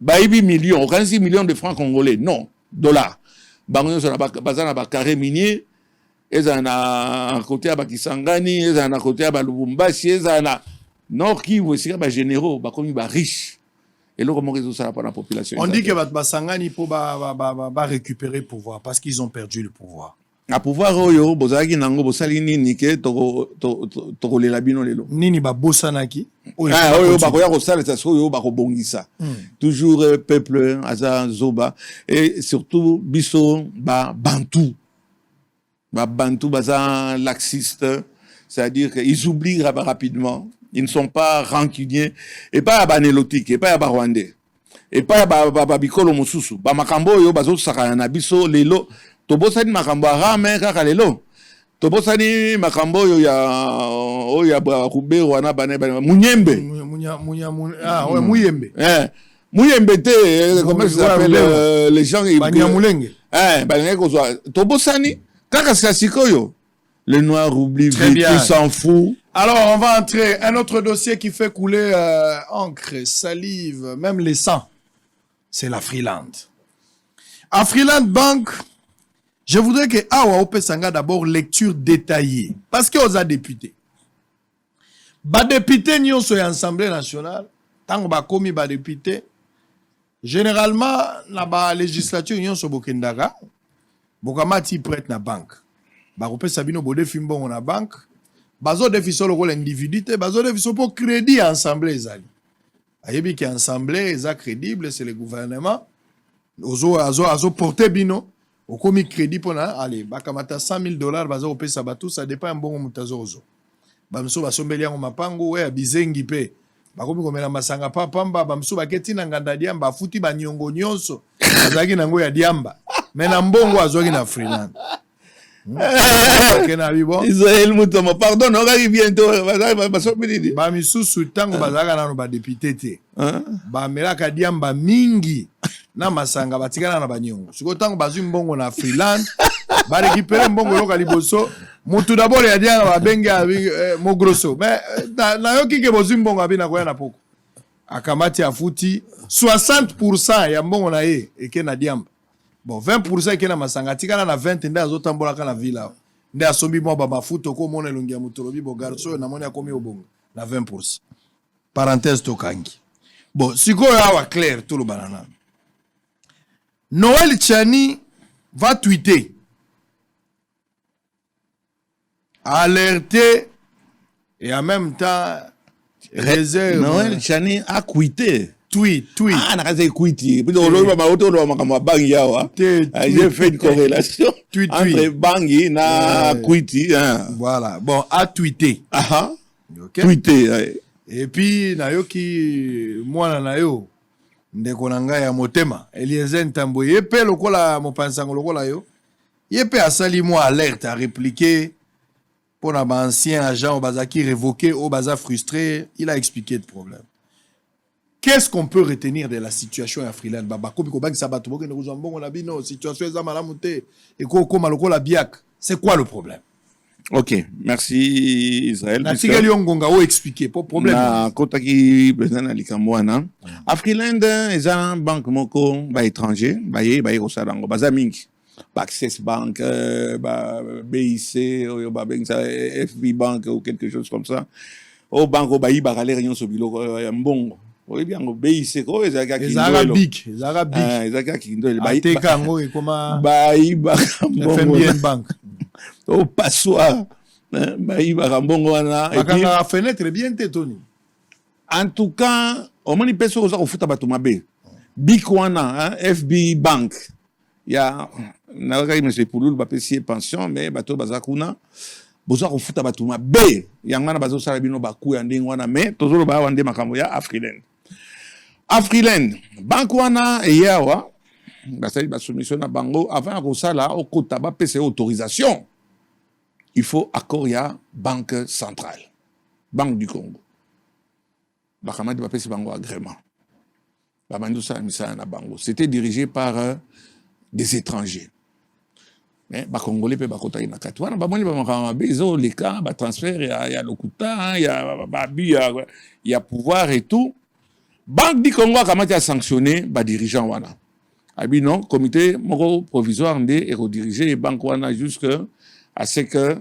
8 millions, 46 millions de francs congolais. Non, dollars. Bango sur la carré minier, ils en a un côté à Bakisangani, ils en a un côté à Lubumbashi, ils en a Nord qui vous aussi généraux, comme ils riches. Et là, comment résout ça pour la population?
On dit que Bakisangani pour récupérer le pouvoir parce qu'ils ont perdu le pouvoir.
A pouvoir oyo bozaki nango bosali nini ke to lela bino lelo
nini ba bosanaki
oyo bakoya ko sala ça oyo ba ko bongisa toujours peuple aza zoba et surtout biso bantu baza laxiste, c'est-à-dire qu'ils oublient rapidement, ils ne sont pas rancuniers et pas banélotiques et pas rwandais et pas bikolo mosusu ba makambo oyo bazo saka na biso lelo. Tobosani makambo arame kaka lelo. Tobosani makambo oyo ya Kubero wana bane Munyembe.
Muyembe.
Muyembe te comment ça s'appelle les gens
Banyamulenge.
Banyamulenge kozwa. Tobosani kaka sikoyo. Le noir oublie vite, il s'en fout.
Alors on va entrer un autre dossier qui fait couler encre, salive, même les sangs. C'est la Freeland. À Freeland Bank, je voudrais que Awa Ope Sanga d'abord lecture détaillée. Parce qu'on a député. Badépité nyonso ya Assemblée nationale, tant ba komi badépité, généralement, na ba législature nyonso bokendaka, bokamati prête na banque. Ba kopé sabino bodé fimbongo na banque, bazo defi solo ko l'individu te, bazo defi so pour crédit à Assemblée ezali. Ayebi ki Assemblée eza crédible, c'est le gouvernement. Azo porter bino, okomi crédit pona, allez, bakamata $100,000, bazo kopé sabatou, ça dépend mbongo mutazo ozo. Bamso basombeli yango mapango we abizengi pe bakomi komela masanga pamba bamso baketi na nganda diamba afuti banyongo nyonso azaki nango ya diamba mais na mbongo azwaki na freelance kena bibo
Israël Mutombo pardon on arrive bientôt basombeli
ba misusu tango bazaka nano ba député te ba melaka diamba mingi na masanga batikana na banyongo siko tango bazwi mbongo na freelance ba récupérer mbongo loka liboso mutu d'abord ya dianga ba bengi mo grosso mais na yoki ke bozwi mbongo abina koya na poko akamati afuti 60% ya mbongo na ye eke na diamba bon 20% eke na masanga tikana na 20 nda azotambola kana villa nda asombi mo ba mafuta ko mona elongi ya mutolobi bo garso na mona komi obongo na 20%. Parenthèse tokangi. Bon, sikoyo awa clair tout le banana. Noël Tchani va tweeter, alerter et en même temps réserve.
Noël Tchani a quitté.
Tweet.
Ah, n'a pas quitté. J'ai fait une corrélation entre Bangui et quitté.
Voilà. Bon, a tweeté.
Okay. Tweeté.
Et puis, nayoki mwana nayo ndeko na ngai ya motema Eliezer Ntambo yepe lokola mopansango lokola yo yepe asali mo alerte à répliquer pour na ba ancien agent bazaki révoqué au baza frustré, il a expliqué le problème. Qu'est-ce qu'on peut retenir de la situation à Freeland baba ko biko bangi sabato boke ne kuzwa mbongo na bino situation eza malamu te et ko koma lokola biak, c'est quoi le problème?
Ok, merci Israël.
Natigeli ongonga o expliquer pas problème.
Na kotaki président Likamwana. Afriland eza banque moko ba étranger, ba kosalango baza mingi. Ba Access Bank, ba BIC, ou ba FB Bank ou quelque chose comme ça. Au banque ba iba galère nyon so biloko mbongo. Oui bien BIC ko ezaka ki
Arabique.
Ezaka ki ndo
ba teka ngo e koma
ba iba
FMBN Bank.
Au passoir, mbongo wana
et puis la fenêtre bien tétoni.
En tout cas, au moins il peut se refuta batu mabe. Big wana, FB Bank. Ya na ka monsieur Pouloul ba pesi pension mais bato bazakuna boza refuta batu mabe. Yanga na bazo sala bino ba ku ya ndenge wana mais tozolo ba wande makambo ya Afriland. Afriland, bank wana yawa basali ba soumission na bango avant ko sala o kota ba pesi autorisation. Il faut accord ya Banque centrale, Banque du Congo. Bakamadi ba pesi bango agrément. Ba mandu sa misana na bango. C'était dirigé par des étrangers. Mais ba Congolais pe ba kota ina kati. Wana ba moni ba makama bezo les cas ba transfert ya lokuta, ya ba bi ya pouvoir et tout. Banque du Congo akamati a sanctionné ba dirigeant wana. Abi non, comité moko provisoire ndé et rediriger banque wana jusque à ce que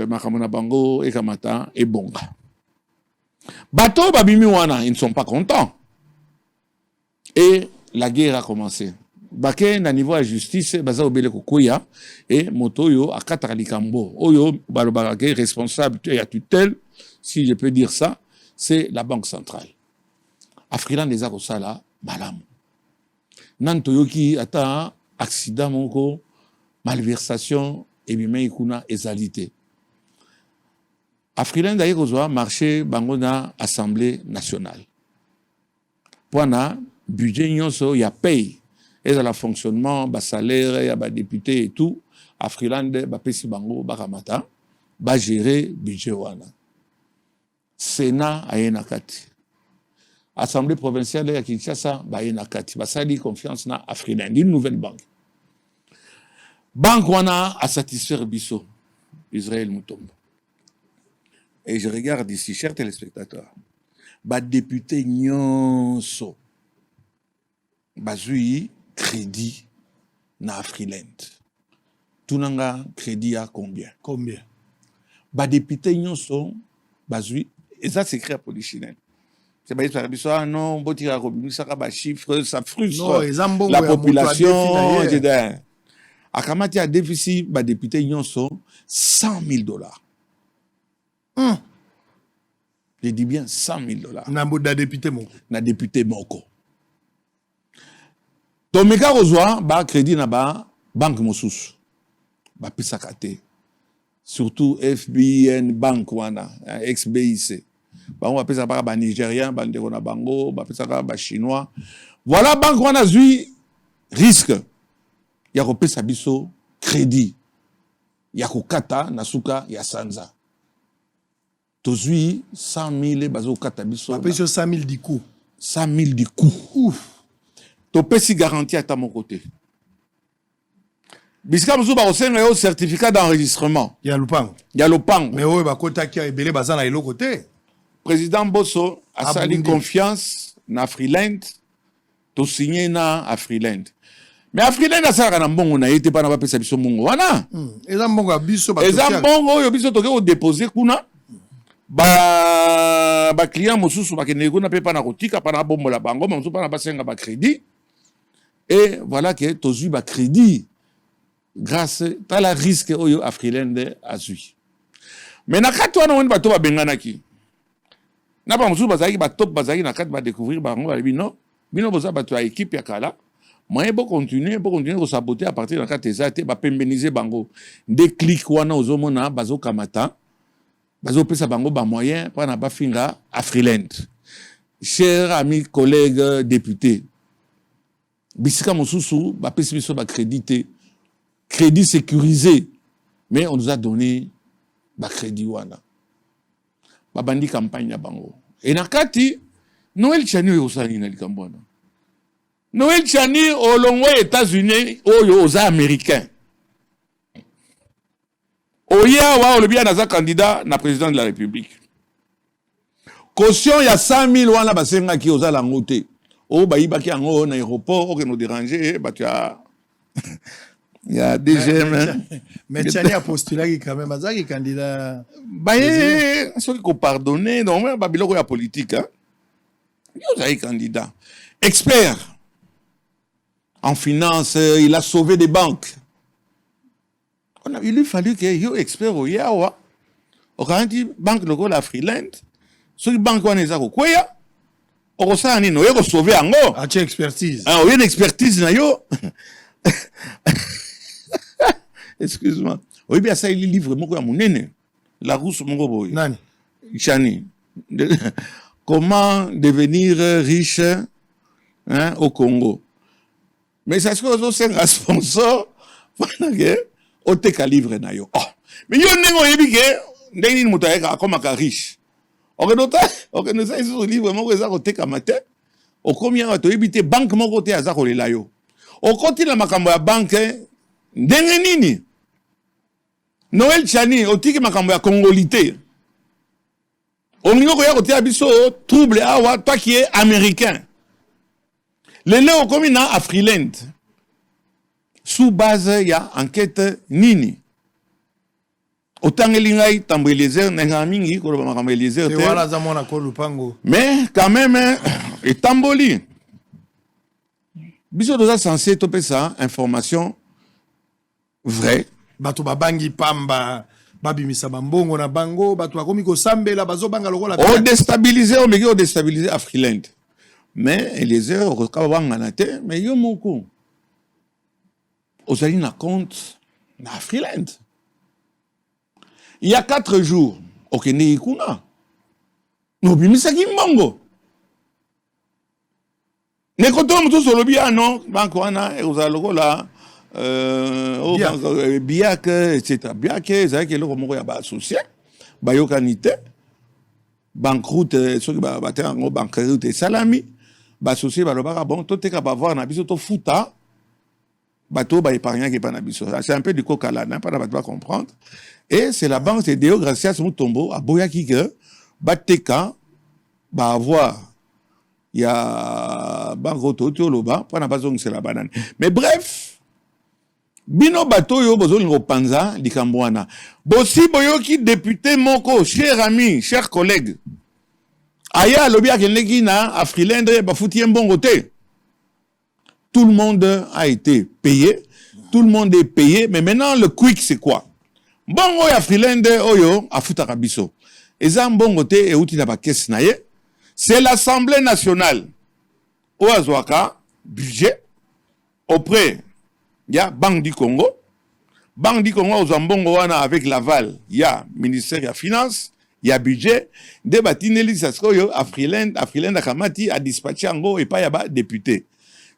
Makamona Bango et Kamata et Bonga. Bateau Babimi Wana, ils ne sont pas contents. Et la guerre a commencé. Baké, na niveau de justice, Baza Obele Kokoya et Motoyo à Katalikambo. Oyo, Balobagé, responsable et à tutelle, si je peux dire ça, c'est la Banque centrale. Afriland des Akosala, Malam. Nantoyoki, ata accident moko, malversation, et bien kuna ezalité. Afriland d'ailleurs kozwa marché bangona Assemblée nationale. Poana budget nyonso ya paye et à la fonctionnement ba salaire ya ba député et tout Afriland ba pesi bango ba ramata ba gérer budget wana. Sénat ayena kati. Assemblée provinciale ya Kinshasa ba ayena kati. Ba sali confiance na Afriland, une nouvelle banque. Banque wana a satisfaire biso, Israël Mutombo. Et je regarde ici, chers téléspectateurs, ba député nyonso, bazui crédit na Afriland. Tunanga crédit à combien?
Combien?
Ba député nyonso, bazui et ça c'est écrit à polichinelle. C'est pas ça non, botira robimisa ka ba chiffre, ça frustre la population, etc. Akamati a déficit ba député nyonso $100,000. Je dis bien $100,000.
Na député moko.
Na député moko. Tomeka rozwa ba crédit na ba banque mosusu. Ba pisaka te. Surtout FBN Bank wana, XBIC. Bango ba pisaka ba Nigérien, ba ndeko na bango, ba pisaka ba Chinois. Voilà banque wana zui risque. Ya ko pesa biso crédit. Ya ko kata na suka ya sanza. Tozui 100,000 bazo kata biso.
Après sur 100,000 du coup.
100,000 du coup. Ouf. Topesi garantie à mon côté. Bisika musu ba osenga yo certificat d'enregistrement.
Ya lupango.
Ya lupango.
Mais oyo ba kota ki ebele bazana elo côté.
Président Bosso a sali confiance na Freeland. To signé na Freeland. Mais Freeland a sala na mbongo na yete pa na ba pesa biso mbongo wana.
Eza mbongo biso ba.
Eza mbongo yo biso toke o déposer kuna. Ba client mosusu ba kene kuna pe pa na kotika pa na bombo la bango mosusu pa na basenga ba crédit. Et voilà que tozu ba crédit grâce à la risque oyo Freeland azui. Mais na kati wana woni bato ba benganaki. Na ba mosusu bazaki ba top bazaki na kati ba découvrir bango ba bino. Bino boza bato ya équipe ya kala. Moyen pour continuer ko saboter à partir de la ezate ba pembeniser bango. Déclic wana ozomona bazo kamata. Bazo pesa bango ba moyen pour na ba finga à Freeland. Chers amis, collègues, députés. Bisika mosusu ba pesa biso ba crédité. Crédit sécurisé. Mais on nous a donné ba crédit wana. Ba bandi campagne ya bango. Et nakati Noël Chani osali na likambwana. Noël Chani au long États-Unis aux Américains. Oya wa olobia naza candidat na président de la République. Caution ya 100,000 wana basenga ki oza la ngote. O bayibaki ango na aéroport o que nous déranger ba tu as il y a DGM.
Mais Chani a postulé quand même azaki candidat.
Baye ceux qui pardonner donc ba biloko ya politique hein. Il est candidat. Expert en finance, il a sauvé des banques. Il lui fallu que yo expert au yawa. Au quand dit banque logo la Freeland, ce banque on est à koya. Au ça ni no yo sauver ango.
A expertise.
Ah, une expertise na yo. Excuse-moi. Oui bien ça il livre moko ya munene. La rousse moko boy.
Nani?
Chani. Comment devenir riche hein, au Congo. Mais c'est ce que vous avez un sponsor au teka livre na yo. Oh. Mais yo nengo yebike ndeni mutaeka comme un riche. Ok nous ça ce livre moko za ko teka matin. Au combien to yebite banque moko te aza ko lela yo. Au côté la makambo ya banque ndenge nini. Noël Chani au tiki makambo ya congolité. On n'y a pas de trouble à toi qui es américain. Les léos comme il a à Freeland. Sous base, il y a enquête nini. Autant il y a Tambélézer, Nengamingi, Kolomakamélézer. Mais quand même, et Tamboli. Biso dosa censé toper ça, information vraie.
Bato babangi pamba. Babi misabambongo na bango batu akomi ko sambela bazo banga lokola
o déstabiliser o meki o déstabiliser à Freeland mais les heures au kabanga na te mais yo moko ozali na compte na Freeland il y a 4 jours okende ikuna no bimisaki mbongo ne koto mutu solobi ano banko wana ozala lokola Biak, etc. Biak, c'est que le mot ya ba associé, ba yokanité, banqueroute, ceux qui ba bater en banqueroute et salami, ba associé ba loba bon, tout est capable voir na biso to futa, bateau ba épargnant qui pas na biso. C'est un peu du coca là, n'a pas va comprendre. Et c'est la banque de Deo Gracias Mutombo à Boyaki que bateka ba avoir il y a banque auto loba, pas na pas c'est la banane. Mais bref, Bino bato yo bozolingo panza likambwana. Bosi boyoki député moko, cher ami, cher collègue. Aya lobi akeneki na Afrilende bafuti mbongo te. Tout le monde a été payé, tout le monde est payé, mais maintenant le quick c'est quoi? Bongo ya Afrilende oyo afutaka biso. Eza mbongo te e uti na ba caisse na ye. C'est l'Assemblée nationale. Oazwaka budget auprès il y a Banque du Congo. Banque du Congo aux ambongo wana avec l'aval, il y a ministère de la Finance, il y a budget. Débatineli saskoyo Afrilende akamati a dispatché ango et pas yaba député.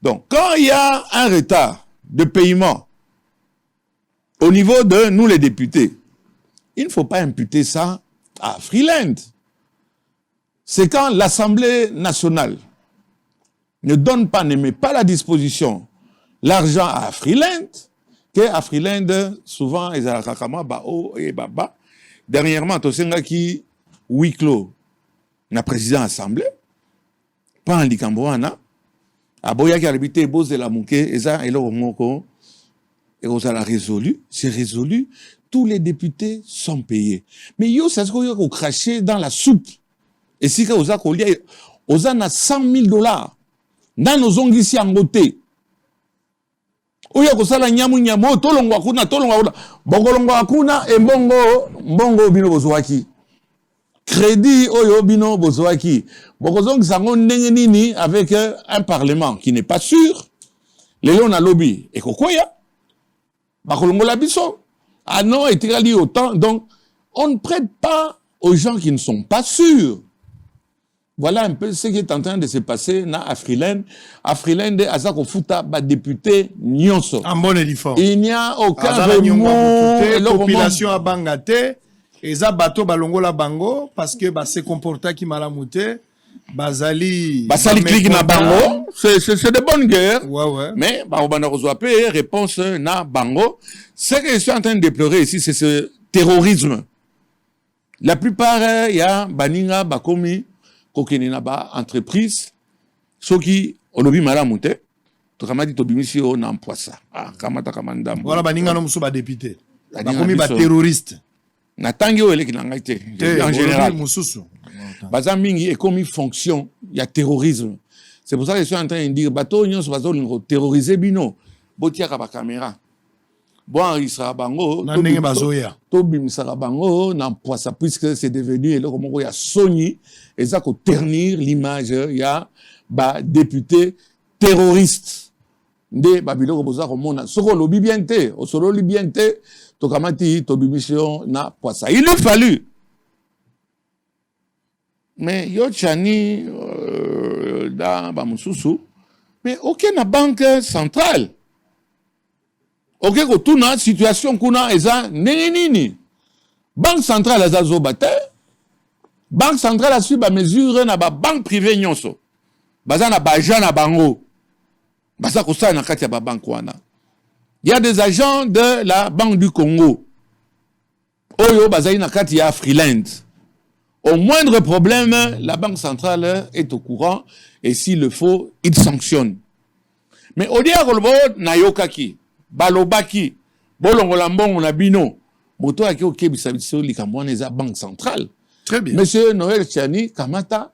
Donc quand il y a un retard de paiement au niveau de nous les députés, il ne faut pas imputer ça à Afrilende. C'est quand l'Assemblée nationale ne donne pas, ne met pas la disposition l'argent à Afrilende, que Afrilende, souvent, ils ont bao et baba. Dernièrement, Tosenga qui, huis clos, na président assemblée, pas en Likambouana, à Boya qui a habité Bose de la Mouke, et ça, et là, et on a résolu, c'est résolu, tous les députés sont payés. Mais yo, c'est ce qu'on a craché dans la soupe. Et si on a $100 000, dans nos ongles ici en côté, oya kosala nyamu nyamu tolongwa kuna bongolongwa kuna e mbongo bino bozwaki crédit oyo bino bozwaki bokozongi sango ndenge nini avec un parlement qui n'est pas sûr lelo na lobby et kokoya bakolongola biso ah non etikali autant donc on ne prête pas aux gens qui ne sont pas sûrs. Voilà un peu ce qui est en train de se passer dans Afrilende. Afrilende, Azako Futa, député Nyonso.
En bonne et forme.
Il n'y a aucun remous.
La population a bangate. Et ça, bateau balongola bango, parce que se comporta qui malamouté. Basali.
Basali clique na bango. C'est de bonne guerre.
Ouais.
Mais, on va reçoit réponse na bango. Ce que je suis en train de déplorer ici, c'est ce terrorisme. La plupart, il y a Baninga, Bakomi. Kokeni na ba entreprise soki olobi malamu te to kamati to bimisi o na mpoisa kamata kamanda
voilà baninga no muso ba député bakomi ba terroriste
na tangi o eleki na ngai te en général
mususu
baza mingi et comme fonction il y a terrorisme. C'est pour ça que je suis en train de dire bato nyonso bazo lingo terroriser bino botiaka ba caméra bon il sera bango
na ndenge bazoya
to bimisaka bango na mpoisa puisque c'est devenu eloko moko ya soni et ça ko ternir l'image ya ba député terroriste nde ba biloko boza ko mona soko lobi bien te o solo li bien te to kamati to bimission na poisa il a fallu mais yo chani da ba mususu mais aucune banque centrale ok kotuna situation kuna eza nini banque centrale eza zobate banque centrale a suivi ba mesure na ba banque privée nyonso baza na ba agent na bango baza ko sa na kati ya ba banque wana il y a des agents de la Banque du Congo oyo baza na kati ya Afrilende. Au moindre problème la banque centrale est au courant et s'il le faut il sanctionne. Mais au dia kolbo na yokaki balobaki bolongola mbongo na bino moto aki okebisa biso likambo eza banque centrale.
Très bien.
Monsieur Noël Tchani Kamata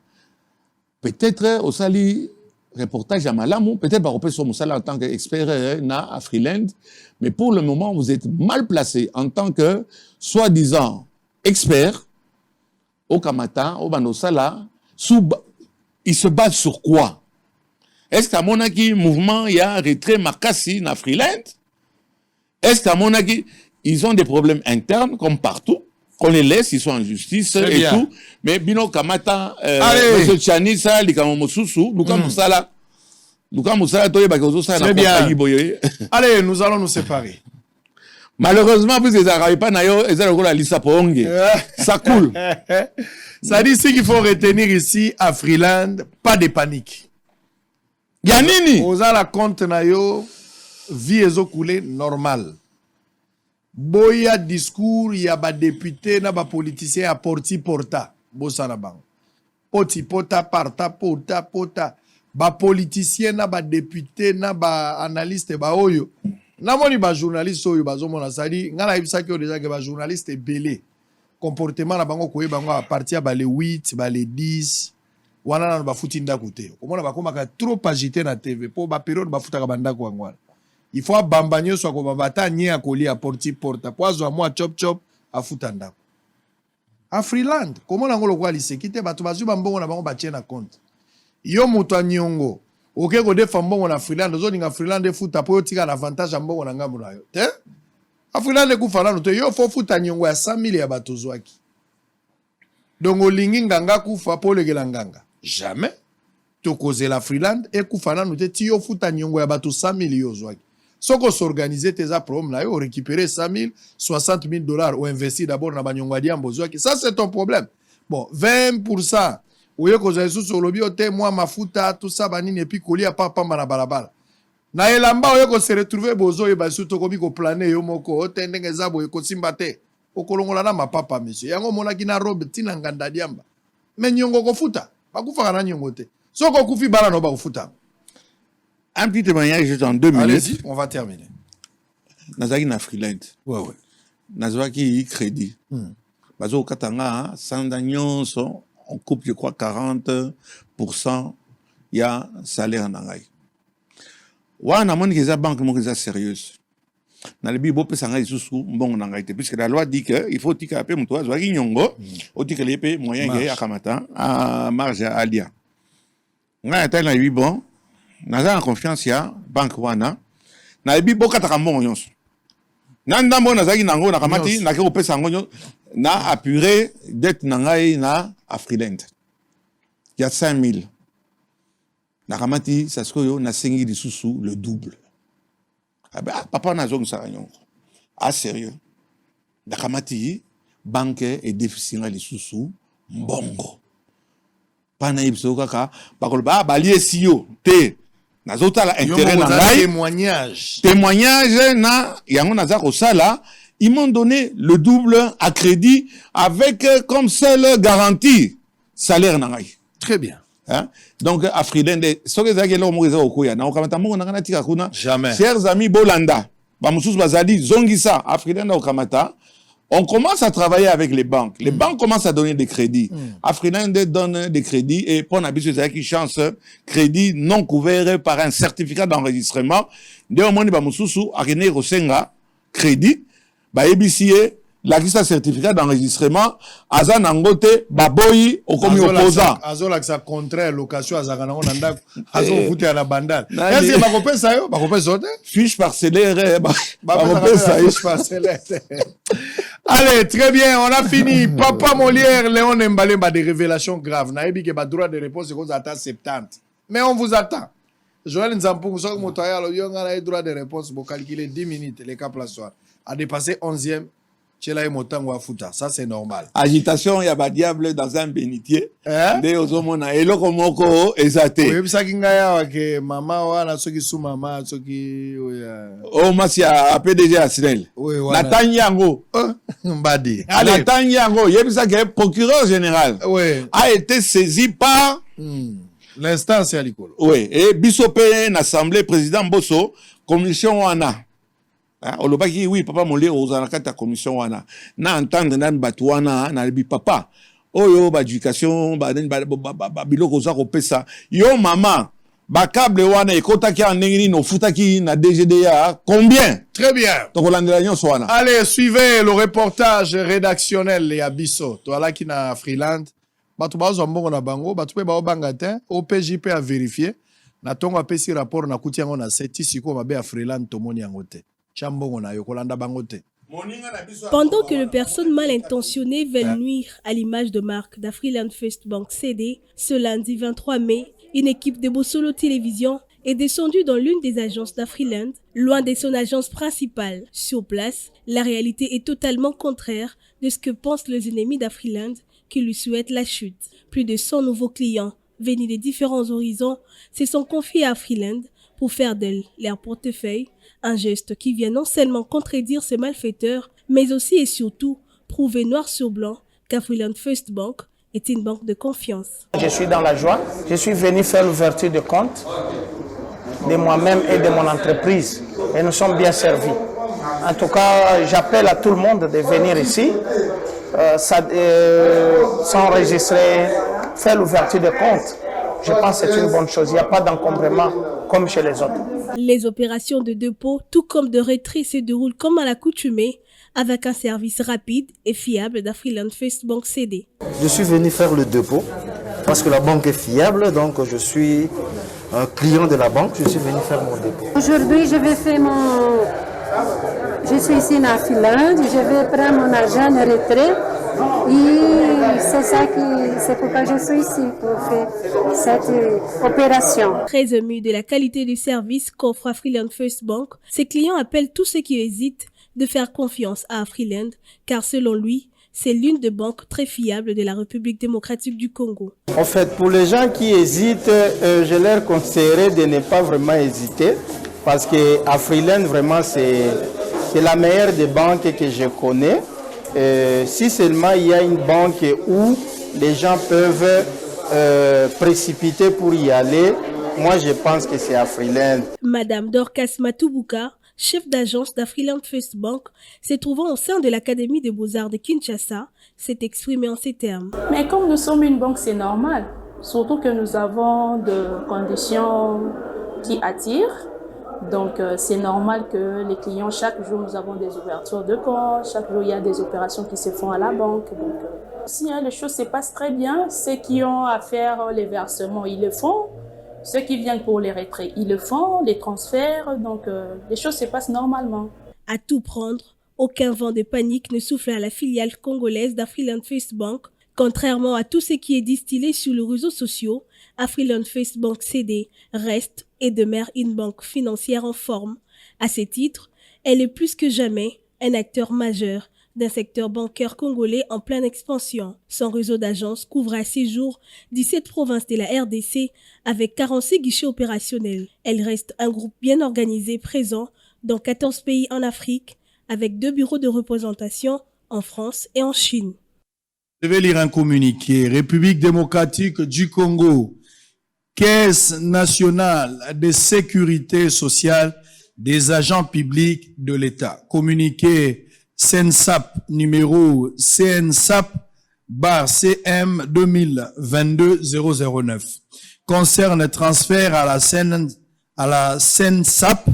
peut-être au sali reportage à Malamu, peut-être par opération Moussala en tant qu'expert na Afrilende, mais pour le moment vous êtes mal placé en tant que soi-disant expert au Kamata, au Banosala, il se base sur quoi? Est-ce qu'à mon avis, mouvement, il y a un retrait Makassi na Afrilende? Est-ce qu'à mon avis, ils ont des problèmes internes comme partout? Qu'on les laisse, ils sont en justice et bien. Tout. Mais Bino Kamata, M. Tchanisa, Likamo Mosusu, Luka Moussala, Toye Bakozo, ça
n'a pas allez, nous allons nous séparer.
Malheureusement, puisqu'ils n'arrivent pas, ils ont la liste pour Ongue. Ça coule.
Ça dit ici qu'il faut retenir ici, à Afrilende, pas de panique.
Yanini.
Aux la compte nayo, vie ezo coulé normal. Boya discours, il y a ba député, na ba politicien à porti porta. Bossa na bang. Poti pota parta pota. Ba politicien na ba député, na ba analyste ba oyo. namoni ba journaliste oyo bazomona sali ngala ibisaki déjà que ba journaliste belé comportement na bango koyeba bango à partir ba les 8 ba les 10 wana na ba futi ndako te komona bakomaka trop agité na TV po ba période ba futaka bandako wangwana il faut bambanyo so ko babata nye akoli a porti porta poazo a moi chop chop a futa ndako a Freeland komona ngolo kwa lisekite bato bazu bambongo na bango ba tiena compte yo muto anyongo oke ko defa mbongo na Freeland ozoninga Freeland futa po yotika na avantage mbongo na ngambo na yo te a Freeland kufana no te yo fo futa nyongo ya 100,000 ya bato zwaki donc olingi nganga kufa po legela nganga jamais to cause la Freeland et kufana no te ti yo futa nyongo ya bato 100,000 yo zwaki soko s'organiser tes problèmes là yo récupérer 100,000 $60,000 ou investir d'abord na banyongo diambo zwaki ça c'est ton problème bon 20% oye koza yesu sur lobi ote moi mafuta tout ça banini et puis kolia papa na balabala na elamba oye ko se retrouver bozo e basu to komi ko planer yo moko otendenge zabo e ko simbate okolongola na mapapa monsieur yango monaki na robe tina nganda diamba mais nyongo ko futa bakufa na nyongo te soko kufi bala no ba kufuta.
Un petit témoignage juste en 2 minutes.
Allez-y, on va terminer.
Nazaki na Freeland.
Ouais.
Nazaki crédit. Bazo katanga sandanyon son on coupe je crois 40% il y a salaire nangai. Wana moni que za banque mo que za sérieuse. Na lebi bo pesa ngai susu mbongo nangai te puisque la loi dit que il faut tika pe mto azwaki nyongo otika lepe moyen ke akamata à marge à alia. Ngai ta na lebi bon naza en confiance ya banque wana na lebi bo kataka mbongo nyonso. Nanda mo nazaki nango nakamati na ke opesa ngo na apurer dette nangai na Freeland. Il y a 5,000. Nakamati saskoyo na sengi di susu le double. Ah ben papa na zong saranyon. Ah sérieux. Nakamati banque et déficit na li susu mbongo. Pana ibso kaka bakoloba balie siyo te nazota la intérêt na ngai témoignage na yango naza ko sala. Ils m'ont donné le double à crédit avec comme seule garantie salaire nangai.
Très bien.
Hein? Donc à Freeland,
jamais.
Chers amis Bolanda, Zongisa, à Freeland on commence à travailler avec les banques. Les banques commencent à donner des crédits. À Freeland donne des crédits et pour n'habitude qui chance crédit non couvert par un certificat d'enregistrement. De au moins bamususu a René Rosenga crédit. Ba EBCA, la liste certificat d'enregistrement, Azan Angote, Baboyi, au commis opposant.
Azola ça contraire location Azagana on anda Azon foutu à la bandale. Est-ce que bakopé ça yo, bakopé ça
fiche parcellaire,
bakopé ça fiche parcellaire. Allez, très bien, on a fini. Papa Molière, Léon Mbalemba des révélations graves. Naïbi que ba droit de réponse qu'on attend 70. Mais on vous attend. Joël Nzampou, vous savez que mon a droit de réponse pour calculer 10 minutes les cas soir. A dépassé 11e, Tchela et Motango à Fouta. Ça, c'est normal.
Agitation, il y a pas diable dans un bénitier. De Ozomona, et l'Okomoko, exacté.
Oui, ça qui ngaya, que maman, wana, ceux qui sont maman, ceux qui.
Oh, Massia, a PDG à Snell.
Oui, voilà.
Nathan Yango.
Mbadi.
Nathan Yango, il y a que le procureur général a été saisi par.
L'instance à l'école.
Oui, et Bissopé, l'Assemblée, président Bosso, commission Wana. Olobaki oui papa molé ozana kata commission wana na entendre nan batwana na bi papa oyo ba éducation ba biloko za ko pesa yo mama ba câble wana ekotaki andengini no futaki na DGDA combien.
Très bien.
Donc landela nyonso wana.
Allez, suivez le reportage rédactionnel ya biso to ala ki na Freeland batu bazo mbongo na bango batu pe ba banga te OPJP a vérifier na tongo apesi rapport na kuti yango na seti siko mabe ya Freeland tomoni yango te.
Pendant que les personnes mal intentionnées veulent nuire à l'image de marque d'Afriland First Bank CD, ce lundi 23 mai, une équipe de Bossolo Télévision est descendue dans l'une des agences d'Afriland, loin de son agence principale. Sur place, la réalité est totalement contraire de ce que pensent les ennemis d'Afriland qui lui souhaitent la chute. Plus de 100 nouveaux clients venus de différents horizons se sont confiés à Afriland pour faire d'elle leur portefeuille, un geste qui vient non seulement contredire ces malfaiteurs, mais aussi et surtout prouver noir sur blanc qu'Afriland First Bank est une banque de confiance.
Je suis dans la joie, je suis venu faire l'ouverture de compte de moi-même et de mon entreprise. Et nous sommes bien servis. En tout cas, j'appelle à tout le monde de venir ici, s'enregistrer, faire l'ouverture de compte. Je pense que c'est une bonne chose. Il n'y a pas d'encombrement comme chez les autres.
Les opérations de dépôt, tout comme de retrait, se déroulent comme à l'accoutumée, avec un service rapide et fiable d'Afriland First Bank CD.
Je suis venu faire le dépôt parce que la banque est fiable, donc je suis un client de la banque, je suis venu faire mon dépôt.
Aujourd'hui, je vais faire Je suis ici en Afriland, je vais prendre mon argent de retrait et c'est pourquoi je suis ici pour faire cette opération.
Très ému de la qualité du service qu'offre Afriland First Bank, ses clients appellent tous ceux qui hésitent de faire confiance à Afriland, car selon lui, c'est l'une des banques très fiables de la République démocratique du Congo.
En fait, pour les gens qui hésitent, je leur conseillerais de ne pas vraiment hésiter, parce que Afriland, vraiment, c'est la meilleure des banques que je connais. Si seulement il y a une banque où les gens peuvent précipiter pour y aller, moi je pense que c'est Afriland.
Madame Dorcas Matoubuka, chef d'agence d'Afriland First Bank, se trouvant au sein de l'Académie des Beaux-Arts de Kinshasa, s'est exprimée en ces termes.
Mais comme nous sommes une banque, c'est normal. Surtout que nous avons des conditions qui attirent. Donc c'est normal que les clients, chaque jour nous avons des ouvertures de compte, chaque jour il y a des opérations qui se font à la banque. Donc si les choses se passent très bien, ceux qui ont à faire les versements, ils le font. Ceux qui viennent pour les retraits, ils le font, les transferts, donc les choses se passent normalement.
À tout prendre, aucun vent de panique ne souffle à la filiale congolaise d'Afriland First Bank. Contrairement à tout ce qui est distillé sur les réseaux sociaux, Afriland First Bank CD reste et demeure une banque financière en forme. À ce titre, elle est plus que jamais un acteur majeur d'un secteur bancaire congolais en pleine expansion. Son réseau d'agences couvre à ce jour 17 provinces de la RDC avec 46 guichets opérationnels. Elle reste un groupe bien organisé présent dans 14 pays en Afrique avec 2 bureaux de représentation en France et en Chine.
Je vais lire un communiqué. République démocratique du Congo, Caisse nationale de sécurité sociale des agents publics de l'État. Communiqué CNSAP numéro CNSAP/CM 2022-009 concerne transfert à la CNSAP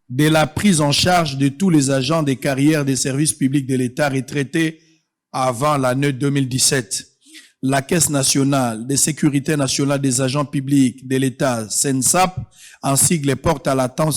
de la prise en charge de tous les agents des carrières des services publics de l'État retraités avant l'année 2017. La Caisse nationale de sécurité nationale des agents publics de l'État, CNSAP, en sigle porte à l'attention